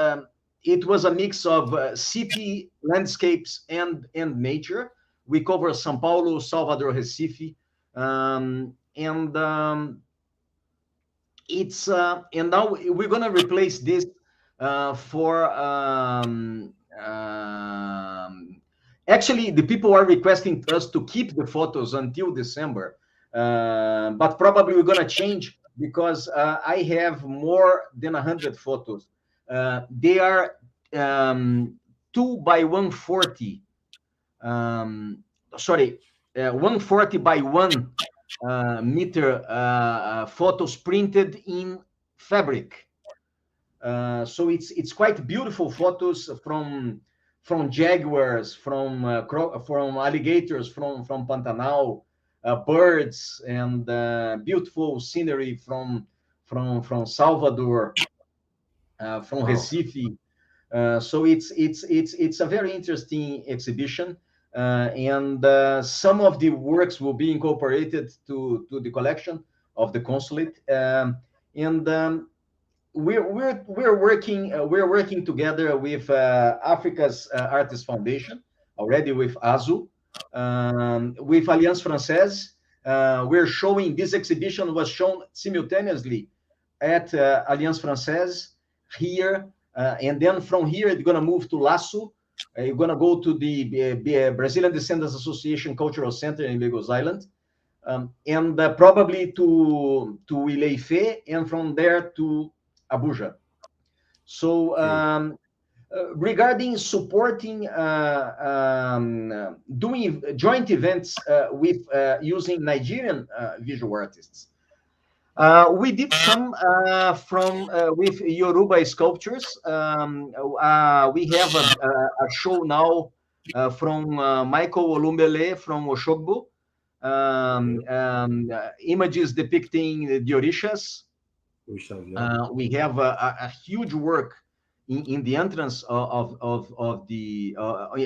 it was a mix of city landscapes and nature. We cover São Paulo, Salvador, Recife, and it's and now we're going to replace this for actually the people are requesting us to keep the photos until December, but probably we're going to change because I have more than 100 photos. They are 2 by 140. Sorry, 140 by 1 meter photos printed in fabric. So it's quite beautiful photos from jaguars, from alligators, from Pantanal, birds, and beautiful scenery from Salvador, from Wow. Recife. So it's a very interesting exhibition, and some of the works will be incorporated to the collection of the consulate, and we're working together with Africa's Artists Foundation, already with ASU, with Alliance Française. We're showing this exhibition was shown simultaneously at Alliance Française here, and then from here it's going to move to LASU. You're going to go to the Brazilian Descendants Association Cultural Center in Lagos Island, and probably to Ileife, and from there to Abuja. So regarding supporting doing joint events with using Nigerian visual artists, we did some from with Yoruba sculptures. We have a show now from Michael Olumbele from Oshogbo, images depicting the Orishas. We have a huge work in the entrance of the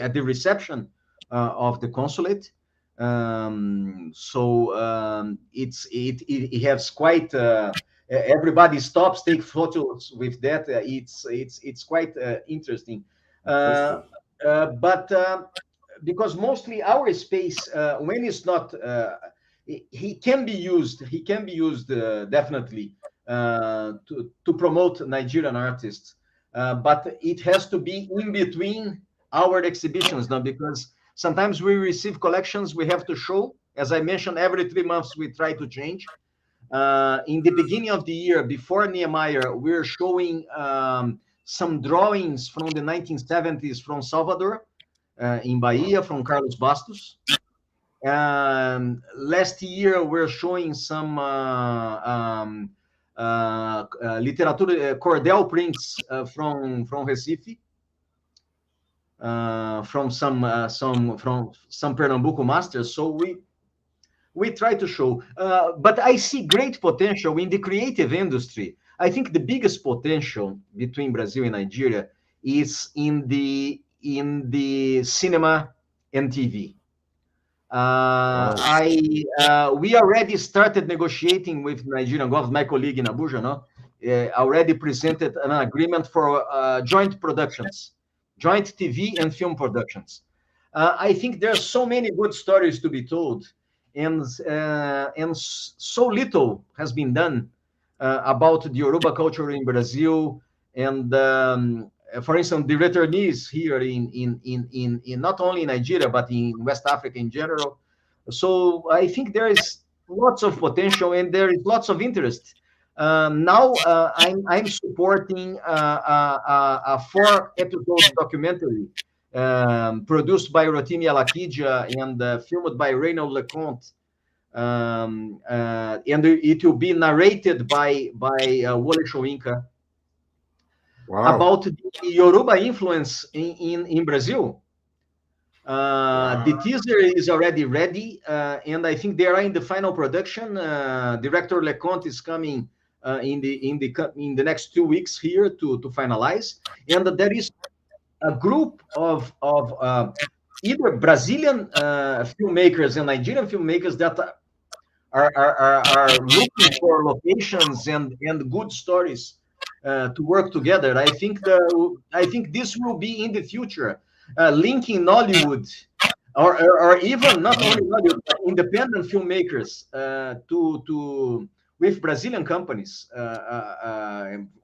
at the reception of the consulate. It has quite everybody stops, take photos with that. It's quite interesting. But because mostly our space, when it's not, he can be used definitely to promote Nigerian artists, but it has to be in between our exhibitions now, because sometimes we receive collections we have to show. As I mentioned, every 3 months we try to change. In the beginning of the year, before Nehemiah, we're showing some drawings from the 1970s from Salvador, in Bahia, from Carlos Bastos. Last year, we're showing some literatura cordel prints from Recife, from some Pernambuco masters. So we try to show, but I see great potential in the creative industry. I think the biggest potential between Brazil and Nigeria is in the cinema and TV. We already started negotiating with Nigerian government. My colleague in Abuja, already presented an agreement for joint productions, joint TV and film productions. I think there are so many good stories to be told, and so little has been done about the Yoruba culture in Brazil. And for instance, the returnees here in not only in Nigeria but in West Africa in general. So I think there is lots of potential and there is lots of interest. Now I'm supporting a 4-episode documentary produced by Rotimi Alakidja and filmed by Reynold Leconte, and it will be narrated by Wole Soyinka. Wow. About the Yoruba influence in Brazil. The teaser is already ready, and I think they are in the final production. Director Leconte is coming in the next 2 weeks here to finalize, and there is a group of either Brazilian filmmakers and Nigerian filmmakers that are looking for locations and good stories to work together. I think this will be in the future, linking Nollywood or even not only Nollywood, but independent filmmakers with Brazilian companies,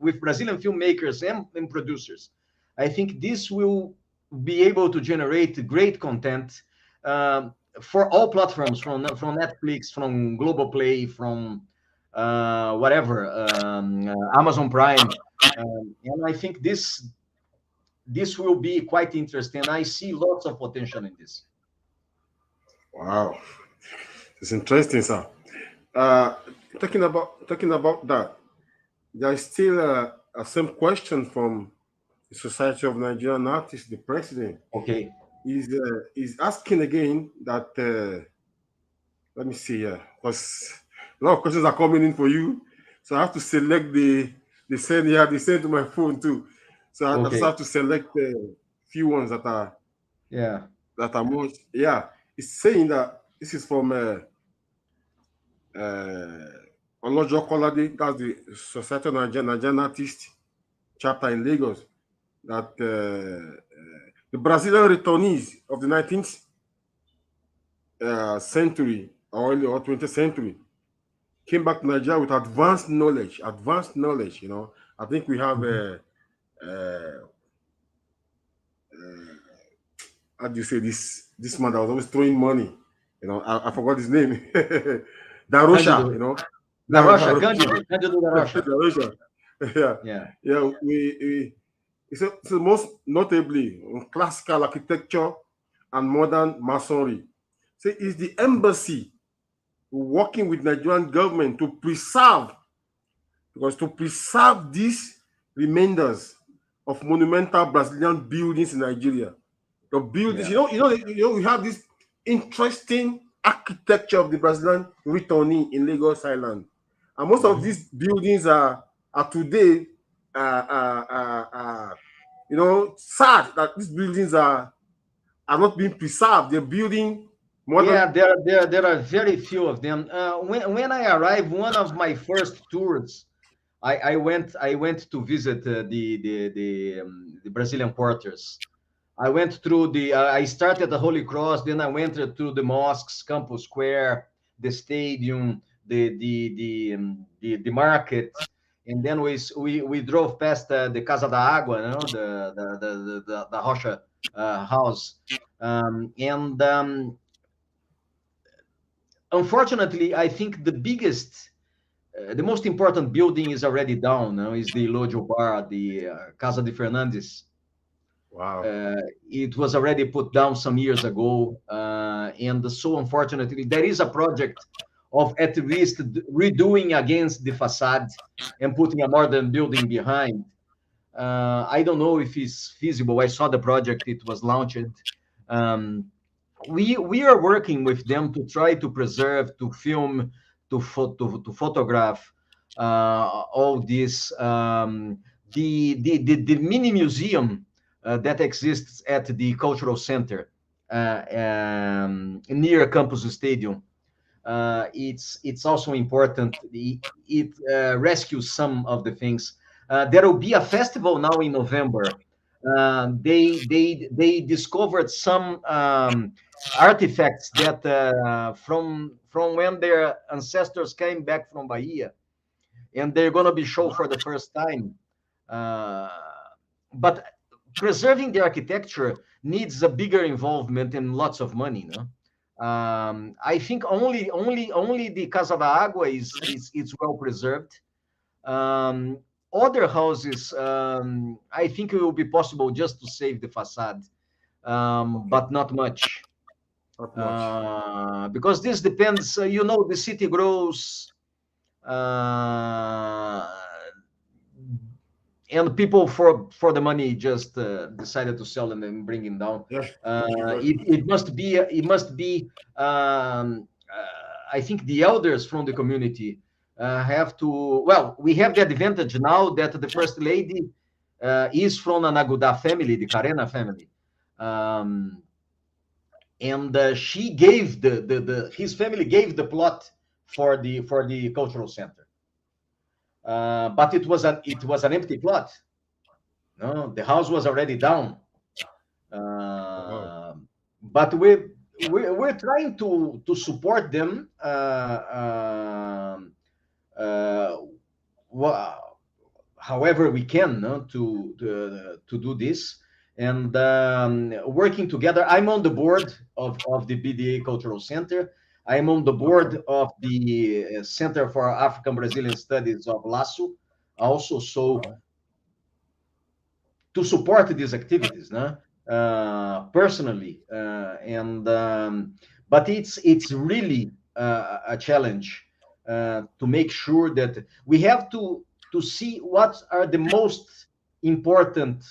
with Brazilian filmmakers and producers. I think this will be able to generate great content for all platforms, from Netflix, from Globoplay, from whatever, Amazon Prime, and I think this will be quite interesting. I see lots of potential in this. Wow, it's interesting, sir. Uh, talking about that, there is still a same question from the Society of Nigerian Artists. The president Okay. is asking again that. Let me see here, because a lot of questions are coming in for you, so I have to select the send. Yeah, they send to my phone too, so I just Okay. have to select a few ones that are Yeah. most. Yeah, it's saying that this is from uh, Olojo Kolade, that's the Society of Nigerian Artists chapter in Lagos, that the Brazilian returnees of the 19th century or early or 20th century came back to Nigeria with advanced knowledge. Advanced knowledge, I think we have uh, how do you say this man that was always throwing money? I forgot his name. Darosha, Cândido da Rocha, Darosha. Cândido da Rocha. Darosha. Yeah, Yeah. yeah. It's most notably on classical architecture and modern masonry. So it's the embassy working with Nigerian government to preserve, because to preserve these remainders of monumental Brazilian buildings in Nigeria. The buildings, Yeah. we have this interesting architecture of the Brazilian returnee in Lagos Island, and most of these buildings are today, sad that these buildings are not being preserved. They're building Yeah, modern. there are very few of them. When I arrived, one of my first tours, I went to visit the Brazilian quarters. I went through I started at the Holy Cross, then I went through the mosques, Campus Square, the stadium, the market, and then we drove past the Casa da Água, the Rocha house, and unfortunately, I think the most important building is already down. Now is the Lojo Bar, the Casa de Fernandes. Wow. It was already put down some years ago, and so unfortunately, there is a project of at least redoing against the facade and putting a modern building behind. I don't know if it's feasible. I saw the project; it was launched. Um, we are working with them to try to preserve, to film, to photograph all this. The mini museum that exists at the cultural center near Campus Stadium. It's also important. It rescues some of the things. There will be a festival now in November. They discovered some artifacts that from when their ancestors came back from Bahia, and they're going to be shown for the first time. Uh, but preserving the architecture needs a bigger involvement and lots of money, no? I think only the Casa da Água is well preserved. Um, Other houses, I think it will be possible just to save the facade, Okay. but not much, Not much. because this depends. The city grows, uh, and people for the money just decided to sell them and bring it down. Yeah. Because It must be. I think the elders from the community have to. Well, we have the advantage now that the first lady is from an Aguda family, the Carena family, um, and she gave his family gave the plot for the cultural center, but it was an empty plot. No, the house was already down. wow. Uh, but we're trying to support them. Uh, wha- However we can, no, to do this, and working together. I'm on the board of the BDA Cultural Center. I am on the Okay. board of the Center for African Brazilian Studies of LASU, also. So Uh-huh. to support these activities, personally, but it's really a challenge to make sure that we have to see what are the most important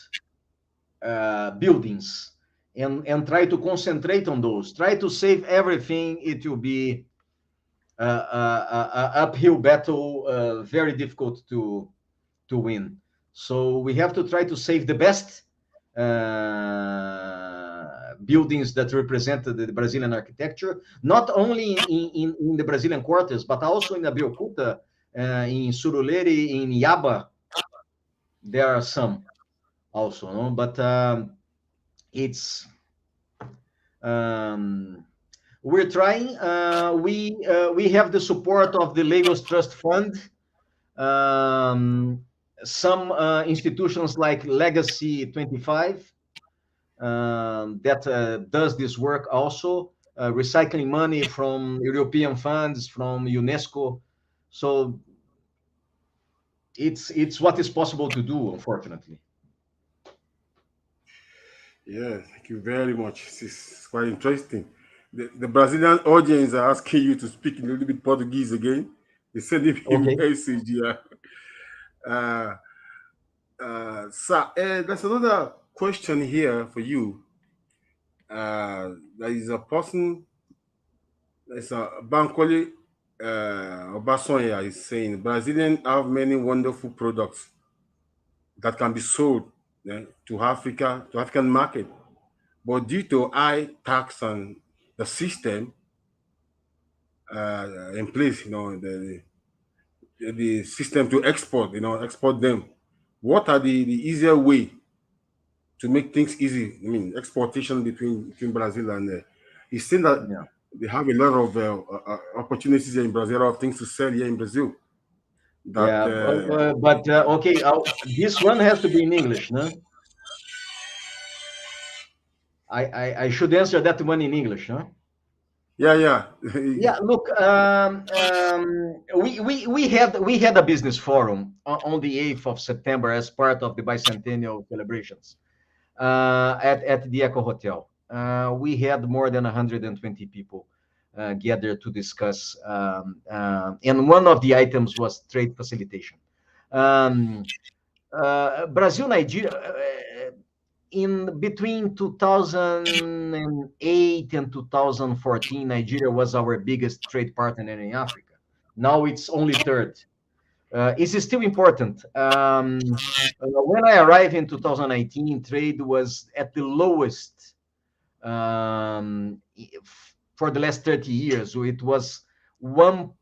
buildings and try to concentrate on those. Try to save everything. It will be a uphill battle, very difficult to win. So we have to try to save the best buildings that represent the Brazilian architecture, not only in the Brazilian quarters, but also in Abeokuta, in Surulere, in Yaba. There are some also, no? But it's we're trying. We have the support of the Lagos Trust Fund. Um, some institutions like Legacy 25 that does this work also, recycling money from European funds, from UNESCO. So it's what is possible to do, unfortunately. Yeah, thank you very much. This is quite interesting. The Brazilian audience are asking you to speak a little bit Portuguese again. They sending you Okay. message here. Uh, sir, there's another question here for you. There is a person, there's a Bankole Obasonya is saying Brazilians have many wonderful products that can be sold to Africa, to African market. But due to high tax and the system in place, the system to export, export them. What are the easier way to make things easy? I mean, exportation between Brazil and he's saying that Yeah. they have a lot of opportunities here in Brazil, a lot of things to sell here in Brazil. That Yeah. But okay, this one has to be in English, no? I should answer that one in English, huh? yeah, yeah, Yeah, look, we had a business forum on the 8th of September as part of the bicentennial celebrations at the Eco Hotel. We had more than 120 people gathered to discuss, and one of the items was trade facilitation. Um, Brazil, Nigeria, in between 2008 and 2014, Nigeria was our biggest trade partner in Africa. Now it's only third. It's still important. When I arrived in 2019, trade was at the lowest for the last 30 years. So it was $1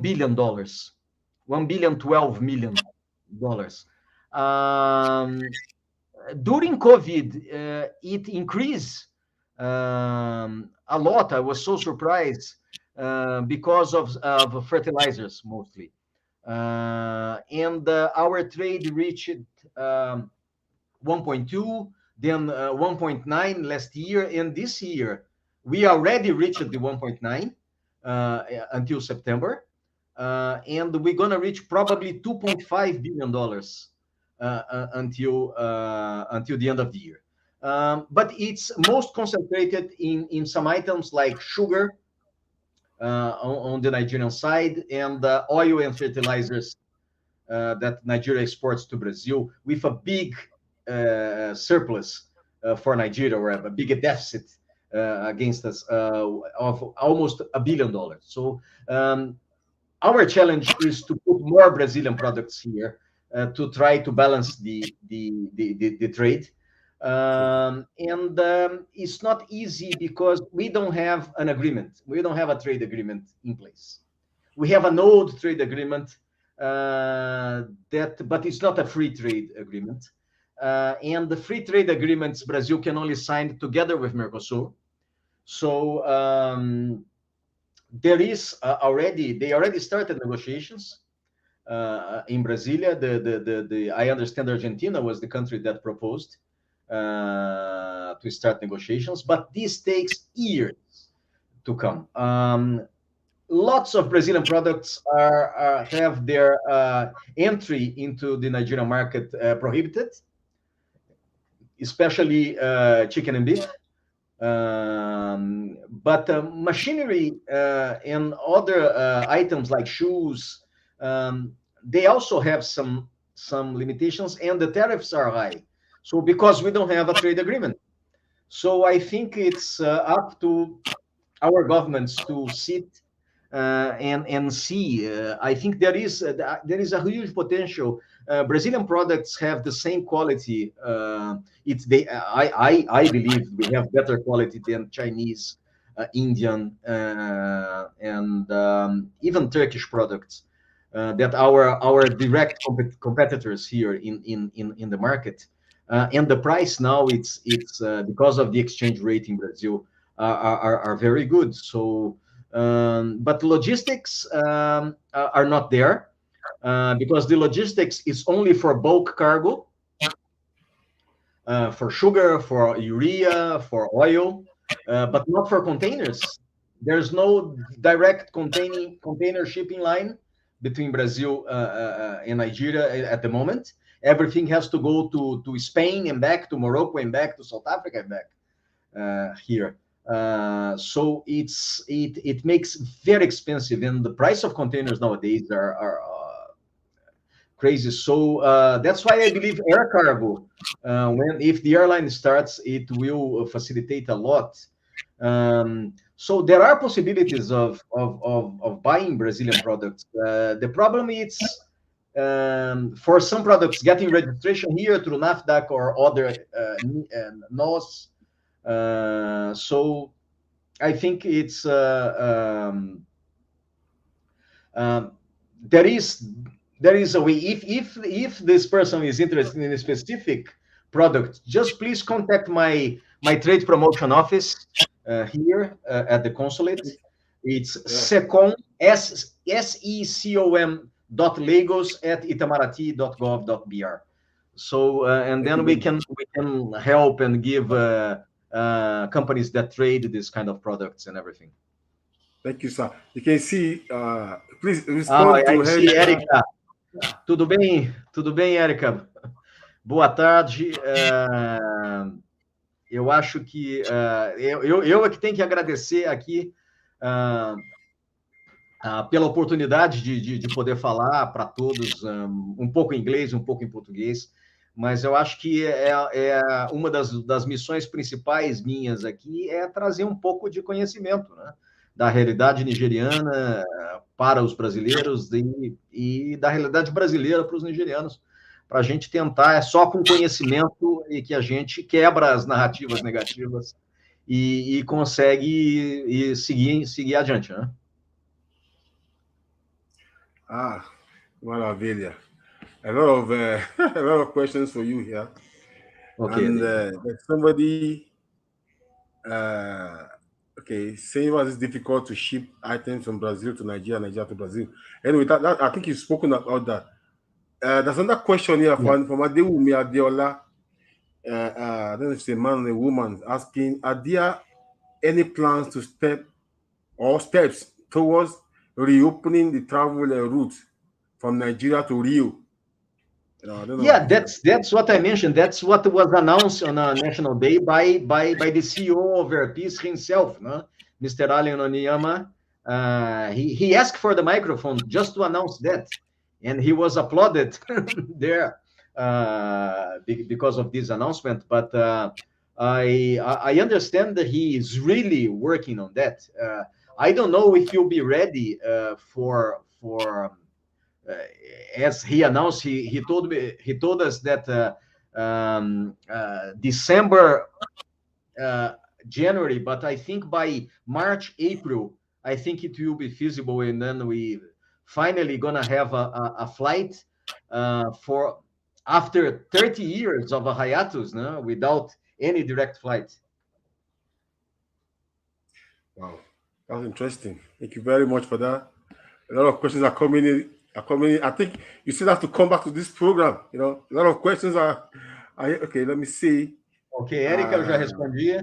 billion, $1,012,000,000. During COVID, it increased a lot. I was so surprised because of fertilizers mostly. And our trade reached 1.2, then 1.9 last year. And this year, we already reached the 1.9 until September. And we're going to reach probably $2.5 billion until the end of the year. But it's most concentrated in some items like sugar on the Nigerian side, and oil and fertilizers that Nigeria exports to Brazil, with a big surplus for Nigeria, or a big deficit against us of almost $1 billion. So our challenge is to put more Brazilian products here to try to balance the trade. And it's not easy because we don't have an agreement. We don't have a trade agreement in place. We have an old trade agreement but it's not a free trade agreement. And the free trade agreements Brazil can only sign together with Mercosur. So they already started negotiations in Brasilia. I understand Argentina was the country that proposed to start negotiations, but this takes years. to come. Lots of Brazilian products have their entry into the Nigerian market prohibited, especially chicken and beef. But machinery and other items like shoes, they also have some limitations, and the tariffs are high. So because we don't have a trade agreement, so I think it's up to our governments to sit and see. I think there is a huge potential. Brazilian products have the same quality. I believe we have better quality than Chinese, Indian, and even Turkish products that our direct competitors here in the market. And the price now it's because of the exchange rate in Brazil are very good. So but logistics are not there because the logistics is only for bulk cargo, for sugar, for urea, for oil, but not for containers. There's no direct container shipping line between Brazil and Nigeria at the moment. Everything has to go to Spain and back, to Morocco and back, to South Africa and back here. So it makes very expensive, and the price of containers nowadays are crazy. So that's why I believe air cargo, if the airline starts, it will facilitate a lot. So there are possibilities of buying Brazilian products. The problem is for some products getting registration here through NAFDAC or other NOS. So I think it's there is a way. If this person is interested in a specific product, just please contact my trade promotion office here at the consulate. It's secom secom.lagos@itamaraty.gov.br. So and then we can help and give companies that trade this kind of products and everything. Thank you, sir. You can see, please respond to Erika. Tudo bem, Erika? Boa tarde. Eu acho que eu é que tenho que agradecer aqui pela oportunidade de poder falar para todos, um pouco em inglês, um pouco em português, mas eu acho que uma das missões principais minhas aqui é trazer um pouco de conhecimento, né, da realidade nigeriana para os brasileiros e da realidade brasileira para os nigerianos, para a gente tentar, só com conhecimento e que a gente quebra as narrativas negativas e consegue seguir adiante, né? Maravilha. A lot of questions for you here. Okay. And there's somebody saying why it's difficult to ship items from Brazil to Nigeria, Nigeria to Brazil. Anyway, that I think you've spoken about that. There's another question here from Adewumi Adeola. I don't know if it's a man or a woman, asking, are there any plans to steps towards reopening the travel route from Nigeria to Rio? That's what I mentioned. That's what was announced on a national day by the CEO of Airpeace himself, no? Mr. Allen Oniyama. He asked for the microphone just to announce that, and he was applauded there because of this announcement. But I understand that he is really working on that. I don't know if he'll be ready for as he announced. He told us that December, January, but I think by March, April, I think it will be feasible, and then we finally gonna have a flight for after 30 years of a hiatus, no, without any direct flight. Wow, that's interesting. Thank you very much for that. A lot of questions are coming in. I think you still have to come back to this program. You know, a lot of questions are okay. Let me see. Ok, Erika, eu já respondi.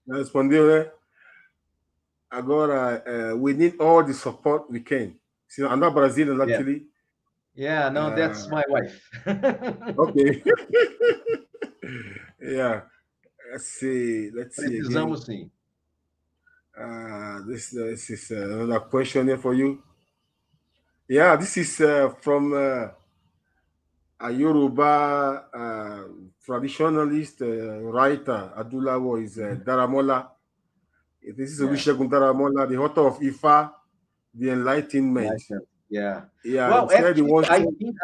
Já respondeu, né? agora, we need all the support we can. See, I'm not Brazilian Yeah. actually. Yeah, no, that's my wife. Okay. Yeah. Let's see again. Precisamos sim. This is another question here for you. Yeah, this is from a Yoruba traditionalist writer. Adulawo is Daramola. This is Yeah. Olusegun Daramola, the author of Ifa, the Enlightenment. Yeah. Yeah, Well, he said he actually, wants to.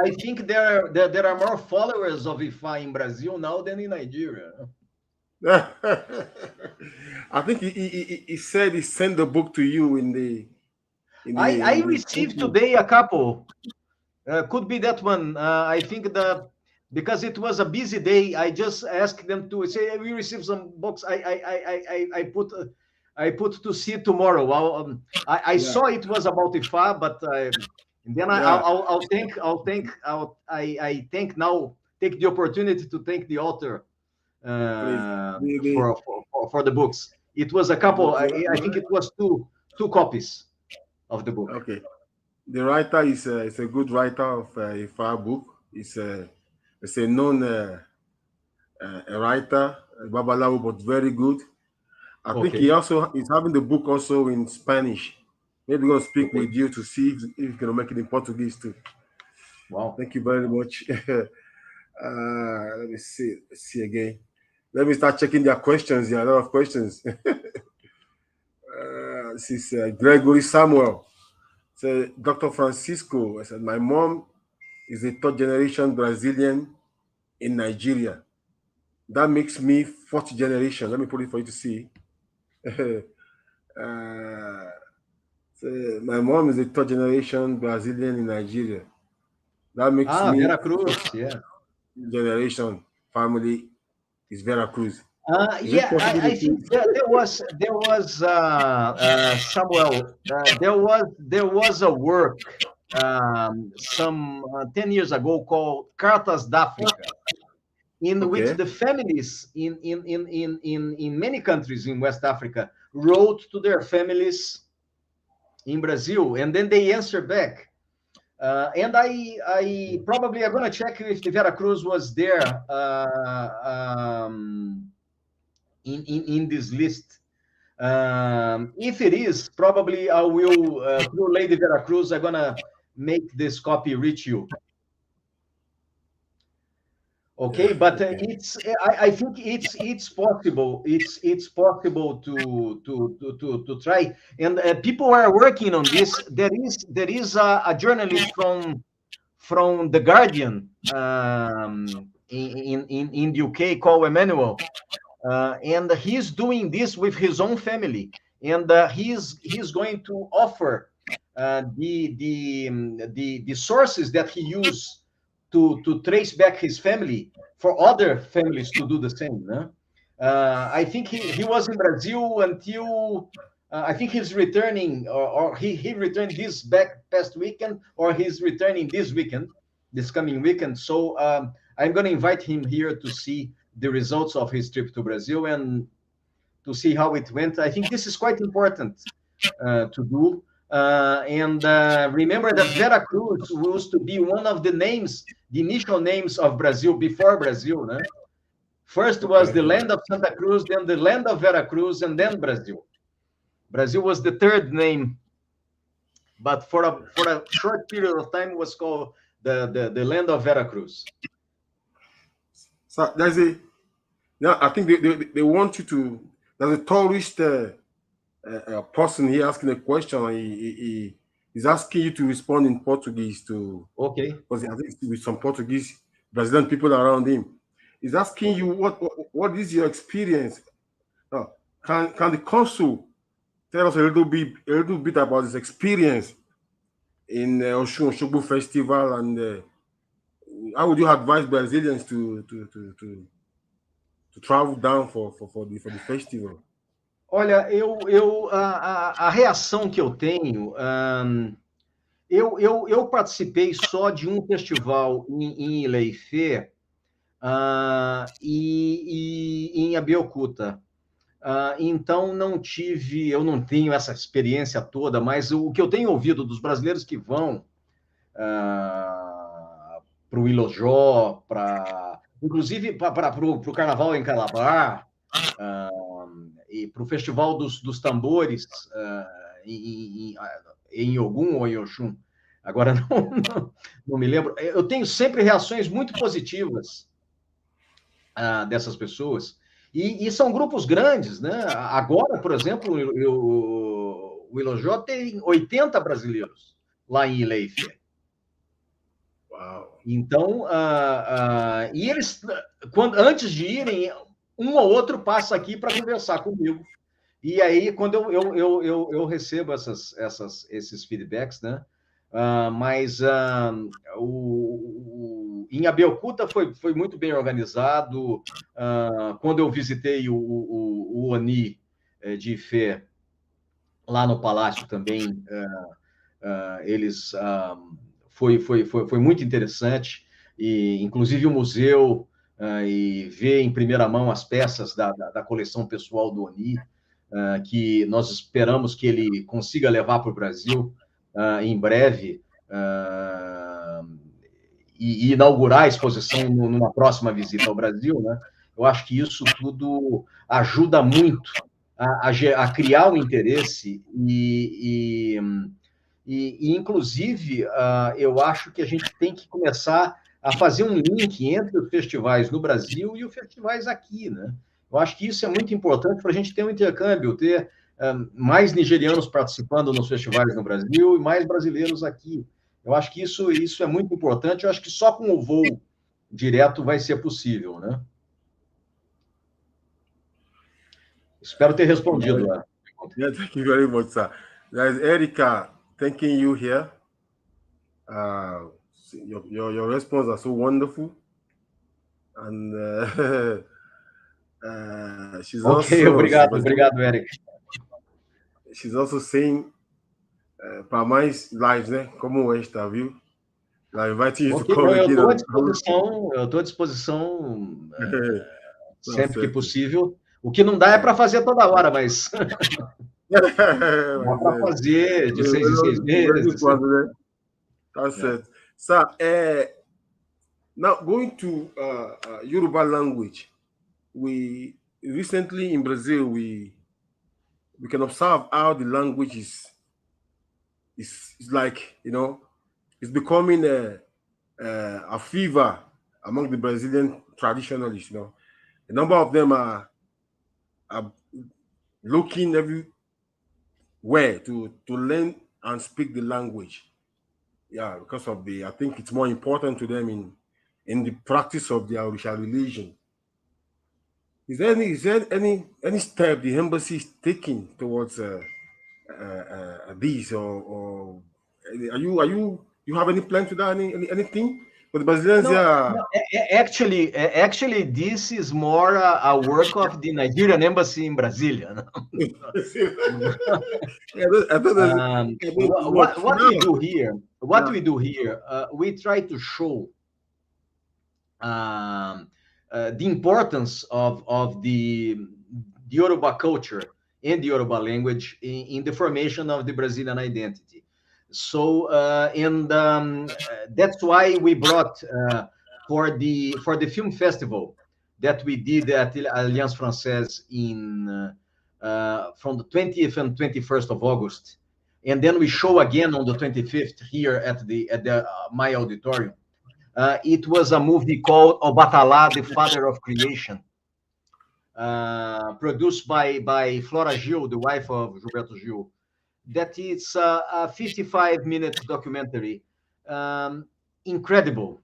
I think there are more followers of IFA in Brazil now than in Nigeria. I think he said he sent the book to you in the I received today a couple. Could be that one. I think that because it was a busy day, I just asked them to say we received some books. I put to see tomorrow. I saw it was about IFA, but then I'll take the opportunity to thank the author please. for the books. It was a couple. I think it was two copies of the book. Okay. The writer is a good writer of a far book. It's a known writer, Babalawo, but very good. I think he also is having the book also in Spanish. Maybe we're gonna speak with you to see if you can make it in Portuguese too. Wow. Thank you very much. Let me see. Let's see again. Let me start checking their questions. There are a lot of questions. This is Gregory Samuel. So Dr. Francisco, I said, my mom is a third generation Brazilian in Nigeria. That makes me fourth generation. Let me put it for you to see. So my mom is a third generation Brazilian in Nigeria. That makes me Veracruz, yeah. Generation family is Veracruz. Yeah, I think there was Samuel. There was a work some 10 years ago called Cartas d'África, in which the families in many countries in West Africa wrote to their families in Brazil, and then they answer back. And I probably am going to check if the Veracruz was there in this list. If it is, probably I will, through Lady Veracruz, I'm going to make this copy reach you. Okay, but I think it's possible. It's possible to try, and people are working on this. There is a journalist from the Guardian in the UK called Emmanuel, and he's doing this with his own family, and he's going to offer the sources that he used to trace back his family for other families to do the same. I think he was in Brazil until I think he's returning, or he returned this past weekend, or he's returning this coming weekend. So I'm going to invite him here to see the results of his trip to Brazil and to see how it went. I think this is quite important to do. And remember that Veracruz used to be one of the names, the initial names of Brazil before Brazil. First was the land of Santa Cruz, then the land of Veracruz, and then Brazil. Brazil was the third name, but for a short period of time was called the land of Veracruz. So there's I think they want you to. There's a tourist person here asking a question. He's asking you to respond in Portuguese to. Okay. Because I think with some Portuguese Brazilian people around him, he's asking you what is your experience. Can the consul tell us a little bit about his experience in Oshun Osogbo Festival, and how would you advise Brazilians to travel down for the festival? Olha, a reação que eu tenho, eu participei só de um festival em Ileifê e em Abeokuta. Então eu não tenho essa experiência toda, mas o que eu tenho ouvido dos brasileiros que vão para o Ilojó, inclusive para o Carnaval em Calabar, e para o Festival dos Tambores em Ogum ou em Oxum, agora não me lembro. Eu tenho sempre reações muito positivas dessas pessoas, e são grupos grandes, né? Agora, por exemplo, o Ilojó tem 80 brasileiros lá em Ileife. Uau. Então, e eles, antes de irem, um ou outro passa aqui para conversar comigo. E aí, quando eu recebo esses feedbacks, né? Mas em Abeokuta foi muito bem organizado. Quando eu visitei o Oni de Ifé, lá no Palácio também, eles foi muito interessante, e inclusive o museu, e ver em primeira mão as peças da coleção pessoal do Oni, que nós esperamos que ele consiga levar para o Brasil em breve, e inaugurar a exposição numa próxima visita ao Brasil, né? Eu acho que isso tudo ajuda muito a criar o interesse inclusive, eu acho que a gente tem que começar a fazer um link entre os festivais no Brasil e os festivais aqui, né? Eu acho que isso é muito importante para a gente ter um intercâmbio, ter mais nigerianos participando nos festivais no Brasil e mais brasileiros aqui. Eu acho que isso é muito importante. Eu acho que só com o voo direto vai ser possível, né? Espero ter respondido a pergunta. Yeah, thank you very much, sir. There's Erica thanking you here. Your response are so wonderful, and she's Ok, obrigado, Eric. She's also saying para mais lives, né? Como esta, viu? Ela inviting you to come eu again. estou à disposição sempre que possível. O que não dá é para fazer toda hora, mas dá para fazer de 6 em 6 meses. That's it. So, now going to Yoruba language, we recently in Brazil we can observe how the language is like, you know, it's becoming a fever among the Brazilian traditionalists. You know, a number of them are looking everywhere to learn and speak the language. Yeah, because of I think it's more important to them in the practice of their religion. Is there any step the embassy is taking towards this, or you have any plan to that? Anything? But the Brazilians, no, actually, this is more a work of the Nigerian embassy in Brasilia. No? What we do here, we try to show the importance of the Yoruba culture and the Yoruba language in the formation of the Brazilian identity. So, that's why we brought for the film festival that we did at Alliance Française from the 20th and 21st of August, and then we show again on the 25th here at the my auditorium. It was a movie called Obatala, the Father of Creation, produced by Flora Gil, the wife of Gilberto Gil. That it's a 55-minute documentary, incredible,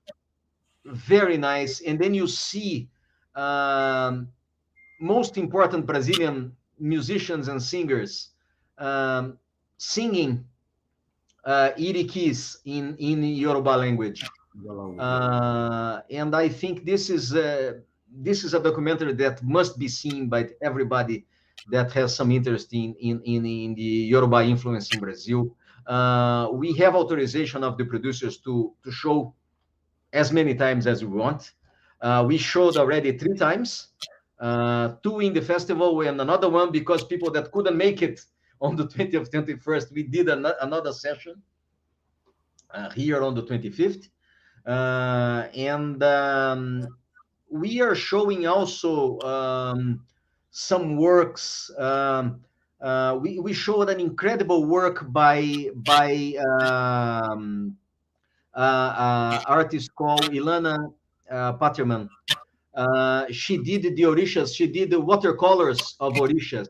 very nice. And then you see most important Brazilian musicians and singers singing irikis in Yoruba language. And I think this is a documentary that must be seen by everybody that has some interest in the Yoruba influence in Brazil. We have authorization of the producers to show as many times as we want. We showed already 3 times. two in the festival and another one because people that couldn't make it on the 20th, 21st, we did another session here on the 25th. And we are showing also some works. We showed an incredible work by artist called Ilana Paterman. She did the Orishas. She did the watercolors of Orishas.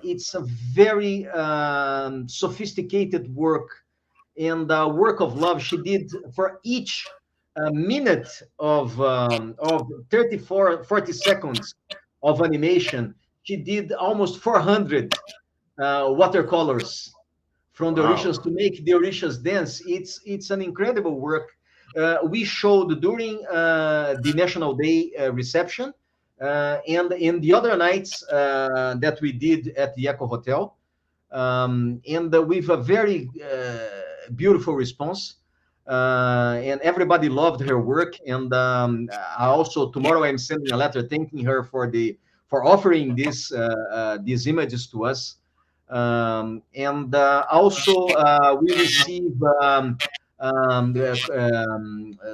It's a very sophisticated work and work of love. She did for each minute of 40 seconds of animation. She did almost 400 watercolors from the Orishas to make the Orishas dance. It's an incredible work. We showed during the National Day reception and in the other nights that we did at the Eco Hotel, and with a very beautiful response. And everybody loved her work. And I also tomorrow I'm sending a letter thanking her for offering these images to us. And also we receive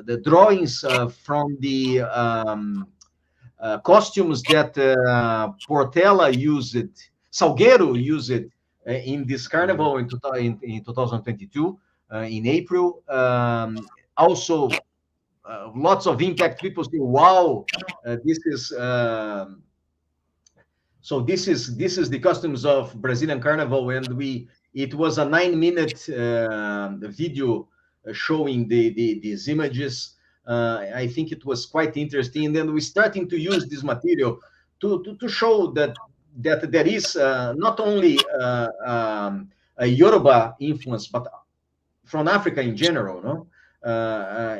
the drawings from the costumes that Portela used, Salgueiro used in this carnival in 2022 in April. Also, lots of impact. People say, "Wow, this is." So this is the costumes of Brazilian Carnival, and it was a 9-minute video showing these images. I think it was quite interesting, and then we're starting to use this material to show that there is not only a Yoruba influence, but from Africa in general, no,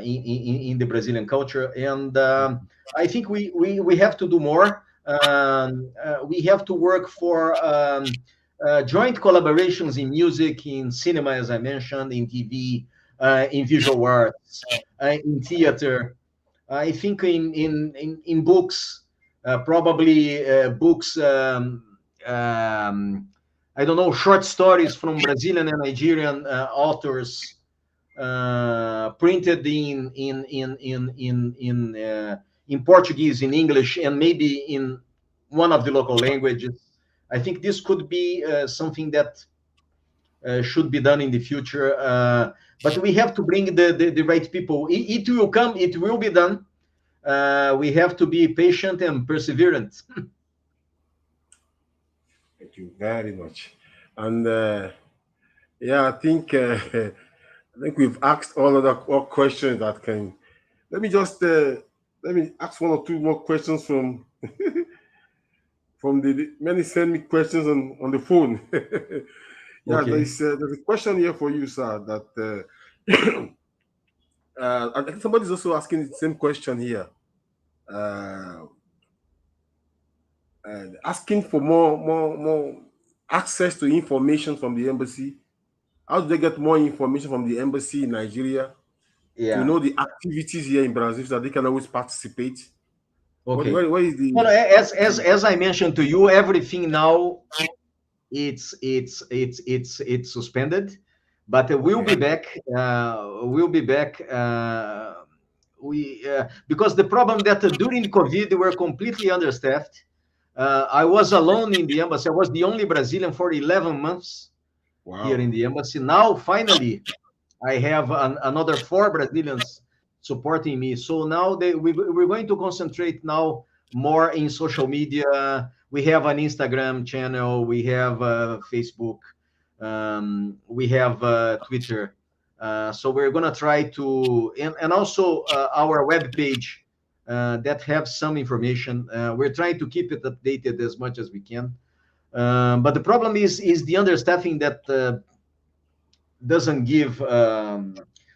in the Brazilian culture. And I think we have to do more. We have to work for joint collaborations in music, in cinema, as I mentioned, in TV, in visual arts, in theater. I think in books, probably books. I don't know, short stories from Brazilian and Nigerian authors, printed in Portuguese, in English, and maybe in one of the local languages. I think this could be something that should be done in the future. But we have to bring the right people. It will come. It will be done. We have to be patient and perseverant. Thank you very much. And yeah, I think we've asked all questions that can. Let me just let me ask one or two more questions from from the many send me questions on the phone. Yeah, Okay. there's a question here for you, sir. That I think somebody's also asking the same question here. Uh, Asking for more access to information from the embassy. How do they get more information from the embassy in Nigeria to know the activities here in Brazil so that they can always participate? Okay. Where is the? Well, as I mentioned to you, everything now it's suspended, but we'll be back. We'll be back. Because the problem that during COVID we're completely understaffed. I was alone in the embassy. I was the only Brazilian for 11 months here in the embassy. Now, finally, I have another 4 Brazilians supporting me. So now we're going to concentrate now more in social media. We have an Instagram channel. We have Facebook. We have Twitter. So we're going to try to, and also our webpage that have some information. We're trying to keep it updated as much as we can. But the problem is the understaffing that doesn't give.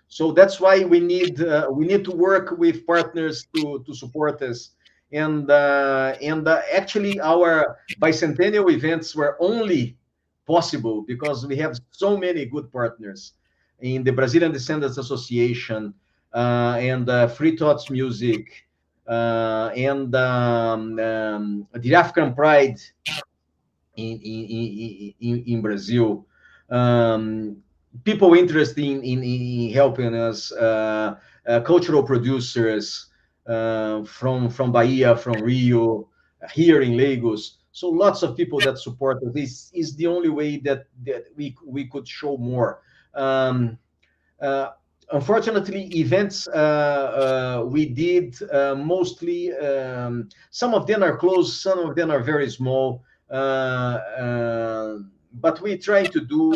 So that's why we need to work with partners to support us. And actually, our bicentennial events were only possible because we have so many good partners in the Brazilian Descendants Association and Free Thoughts Music. and the African pride in Brazil. People interested in helping us, cultural producers from Bahia, from Rio, here in Lagos. So lots of people that support us. This is the only way that we could show more. Uh, Unfortunately, events we did mostly, some of them are closed, some of them are very small. But we try to do,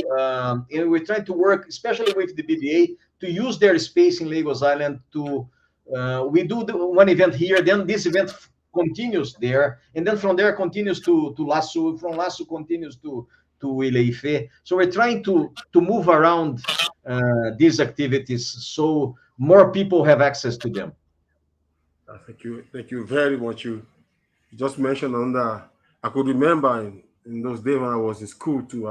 and we try to work, especially with the BBA, to use their space in Lagos Island to. We do one event here, then this event continues there, and then from there continues to Laço, from Laço continues to Ileife. So we're trying to move around these activities so more people have access to them. Thank you very much. You just mentioned on that. I could remember in those days when I was in school too.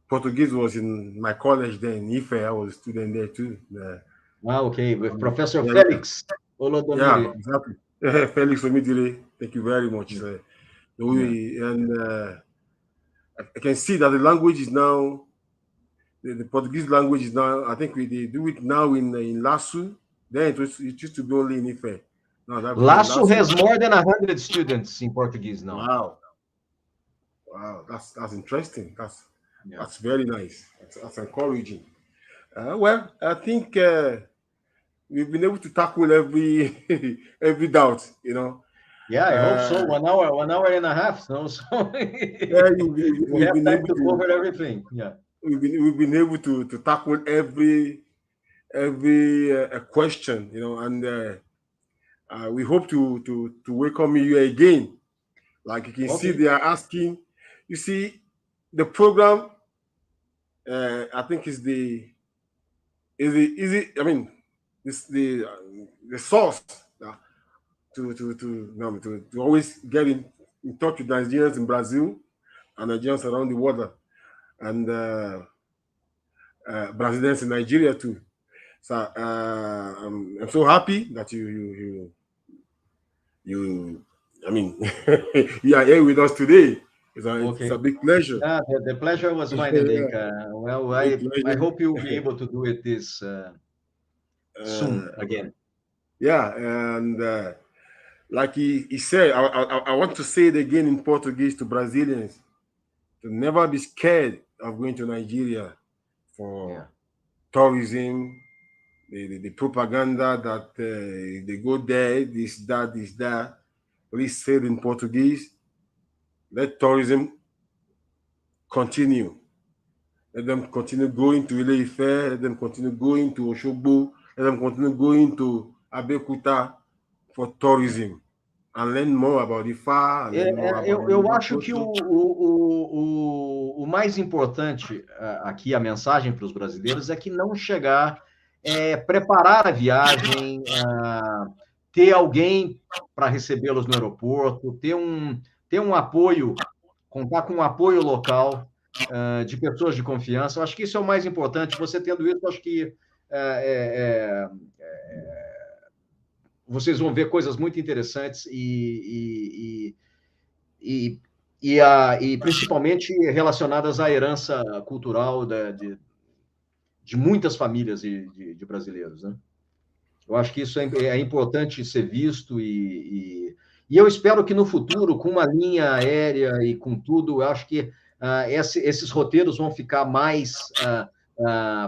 Portuguese was in my college then. In Ife, I was a student there too. Okay, with Professor Yeah, Felix yeah, Olodomire. exactly. Felix Omidire, thank you very much. Yeah. I can see that the language is now, the Portuguese language is now, I think they do it now in Laço. Then it used to be only in Ife. Now that in Laço Laço. has more than 100 students in Portuguese now. Wow. Wow, that's interesting. Yeah. That's very nice. That's encouraging. Well, I think we've been able to tackle every every doubt. Yeah, I hope so. Uh, 1 hour and a half. No, so yeah, we we've have been time able to to cover everything. Yeah. we've been able to tackle every question. And we hope to welcome you again. Like you can see, Okay. they are asking. You see, the program. I think is it. I mean, this the source to always get in touch with Nigerians in Brazil and Nigerians around the world, and Brazilians in Nigeria too. So I'm so happy that you I mean you are here with us today. It's Okay. a big pleasure. Yeah, the pleasure was mine, Yeah, Adeyinka. Well, big I pleasure. hope you'll be able to do it this Uh, soon again. yeah, and like he said, I want to say it again in Portuguese to Brazilians to never be scared of going to Nigeria Yeah. for tourism, the propaganda that they go there, this, that. Please say it in Portuguese. Let tourism continue. Let them continue going to Ile-Ife. Let them continue going to Oshogbo. Let them continue going to Abeokuta for tourism and learn more about the FAR and learn more about the Eu Yoruba acho que culture. o mais importante aqui, a mensagem para os brasileiros, é que não chegar, preparar a viagem, ter alguém para recebê-los no aeroporto, ter um apoio, contar com um apoio local, de pessoas de confiança. Eu acho que isso é o mais importante. Você tendo isso, eu acho que vocês vão ver coisas muito interessantes e principalmente relacionadas à herança cultural de muitas famílias de brasileiros, né? Eu acho que isso é importante ser visto e eu espero que no futuro, com uma linha aérea e com tudo, eu acho que esses roteiros vão ficar mais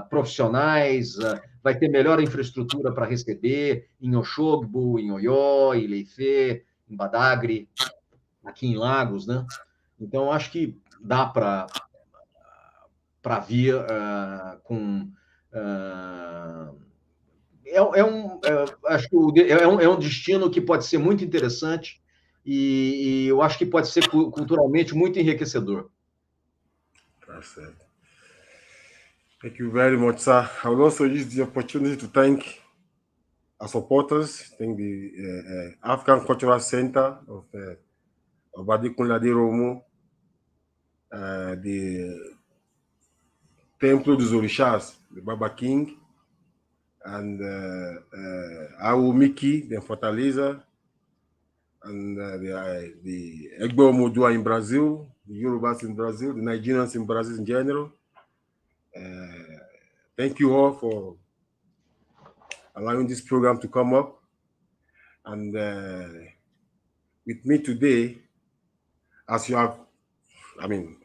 profissionais, vai ter melhor infraestrutura para receber em Oxogbo, em Oió, em Ileife, em Badagry, aqui em Lagos, né? Então, acho que dá para vir com. Acho que é um destino que pode ser muito interessante e eu acho que pode ser culturalmente muito enriquecedor. That's it. Thank you very much, sir. I will also use the opportunity to thank our supporters, thank the African Cultural Center of Adekunle Romo, the Templo dos Orixás, the Baba King, and Awumiki, then Fortaleza, and the Egbo Modua in Brazil, the Yorubas in Brazil, the Nigerians in Brazil in general. Thank you all for allowing this program to come up. And with me today, as you have, I mean,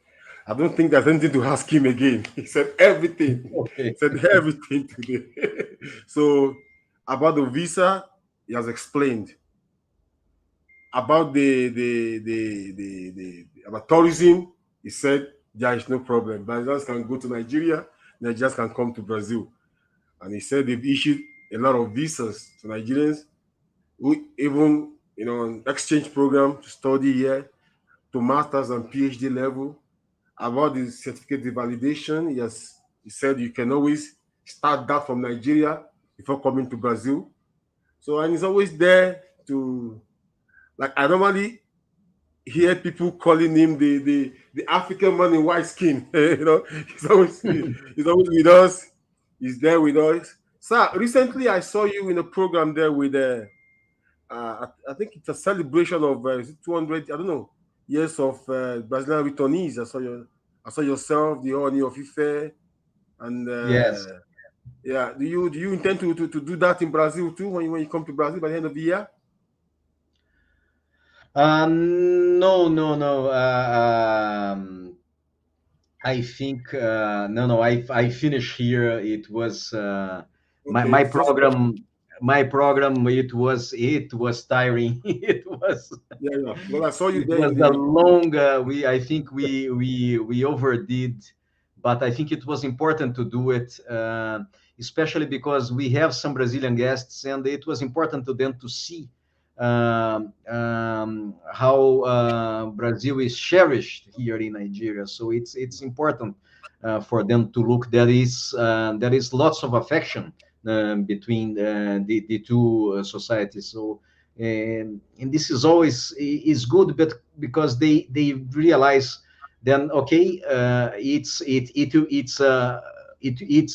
I don't think there's anything to ask him again. He said everything. Okay. He said everything today. So about the visa, he has explained. About about tourism, he said there is no problem. Nigerians can go to Nigeria, Nigerians can come to Brazil. And he said they've issued a lot of visas to Nigerians who even an exchange program to study here to masters and PhD level. About the certificate validation, yes, he said you can always start that from Nigeria before coming to Brazil. So, and he's always there to, like, I normally hear people calling him the African man in white skin. He's always with us. He's there with us. Sir, recently I saw you in a program there with I think it's a celebration of 200, I don't know, years of Brazilian returnees. I saw yourself, the Oni of Ife, and Yes. yeah. Do you intend to do that in Brazil too when you come to Brazil by the end of the year? No, no, no. I think no. I finished here. It was my Okay, my it's just program. My program. It was tiring. yeah. Well, I saw you It there was in a the long. I think we overdid, but I think it was important to do it, especially because we have some Brazilian guests, and it was important to them to see how Brazil is cherished here in Nigeria. So it's important for them to look. There is lots of affection between the two societies. So and this is always is good, but because they realize then okay, it's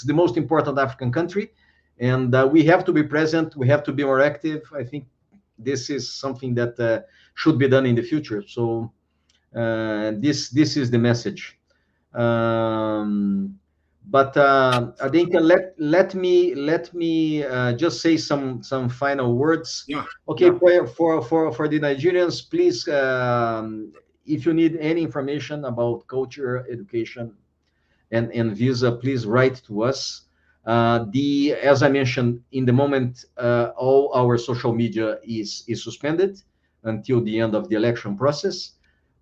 the most important African country, and we have to be present. We have to be more active. I think this is something that should be done in the future. So this is the message. But I think let me just say some final words. yeah, Okay, yeah. for the Nigerians, please, if you need any information about culture, education, and visa, please write to us. As I mentioned, in the moment, all our social media is suspended until the end of the election process,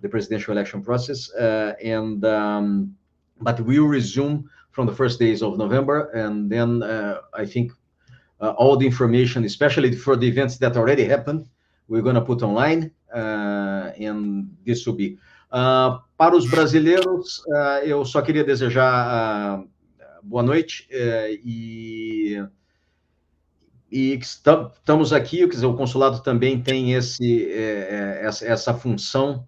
the presidential election process, and but we will resume from the first days of November, and then I think all the information, especially for the events that already happened, we're going to put online, and this will be. Para os brasileiros, eu só queria desejar boa noite e estamos aqui, quer dizer, o consulado também tem essa função,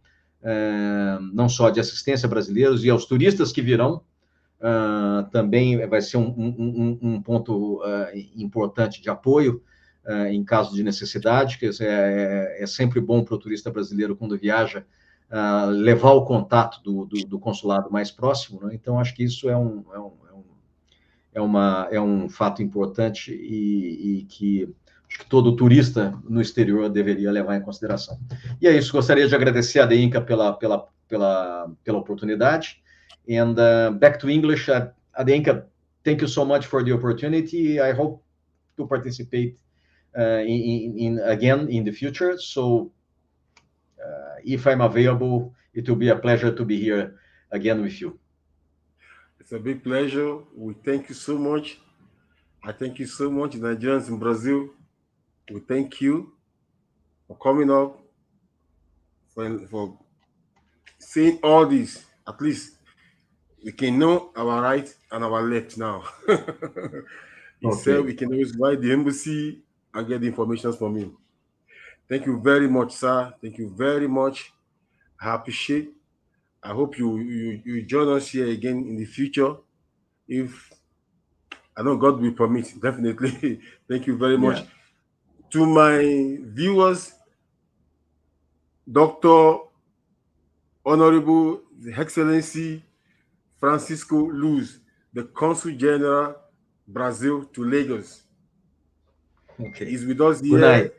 não só de assistência a brasileiros e aos turistas que virão, também vai ser um ponto importante de apoio em caso de necessidade, que é sempre bom para o turista brasileiro, quando viaja, levar o contato do consulado mais próximo, né? Então, acho que isso é um fato importante e que acho que todo turista no exterior deveria levar em consideração. E é isso, gostaria de agradecer a Adeyinka pela oportunidade. And back to English, Adeyinka, thank you so much for the opportunity. I hope to participate again in the future. So if I'm available, it will be a pleasure to be here again with you. It's a big pleasure. We thank you so much. I thank you so much, Nigerians in Brazil. We thank you for coming up, for saying all this. At least we can know our right and our left now. He said we can always write the embassy and get the information from him. Thank you very much, sir. Thank you very much. I appreciate. I hope you join us here again in the future. If I know God will permit, definitely. Thank you very much. Yeah. To my viewers, Dr. Honorable Excellency Francisco LUZ, the Consul General, Brazil to Lagos. Okay. He's with us Good night.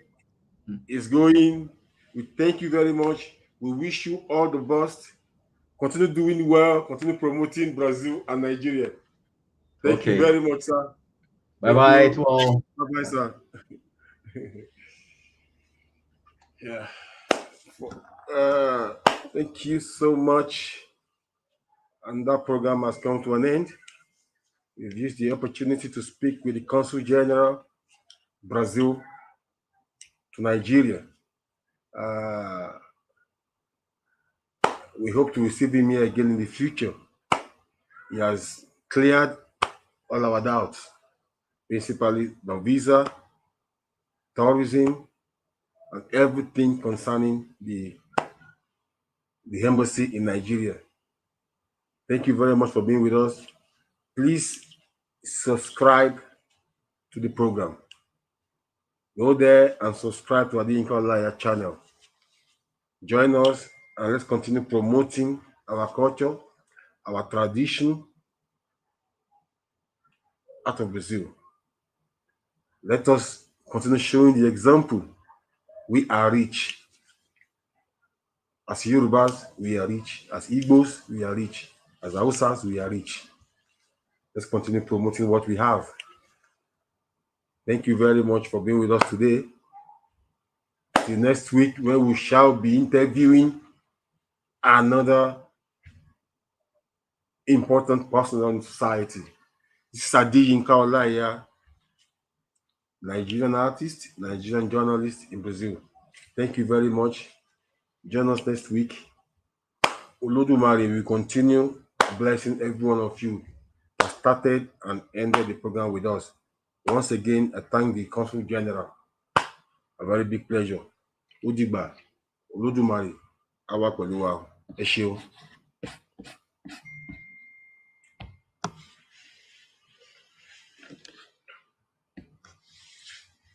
here. He's going. We thank you very much. We wish you all the best. Continue doing well. Continue promoting Brazil and Nigeria. Thank you Okay. very much, sir. Thank Bye-bye you. to all. Bye-bye, sir. Yeah. Uh, Thank you so much. And that program has come to an end. We've used the opportunity to speak with the Consul General, Brazil to Nigeria. Uh, we hope to receive him here again in the future. He has cleared all our doubts, principally the visa, tourism, and everything concerning the embassy in Nigeria. Thank you very much for being with us. Please subscribe to the program. Go there and subscribe to Adeyinka Olaiya channel. Join us and let's continue promoting our culture, our tradition out of Brazil. Let us continue showing the example. We are rich. As Yorubas, we are rich. As Igbos, we are rich. As Hausas, we are rich. Let's continue promoting what we have. Thank you very much for being with us today. Till next week, where we shall be interviewing another important person in society. This is Adeyinka Olaiya, Nigerian artist, Nigerian journalist in Brazil. Thank you very much. Join us next week. Olodumare will continue blessing every one of you that started and ended the program with us. Once again, I thank the Consul General. A very big pleasure. Odigba, Olodumare, Awa pẹ̀lú wa. Ẹ ṣeun.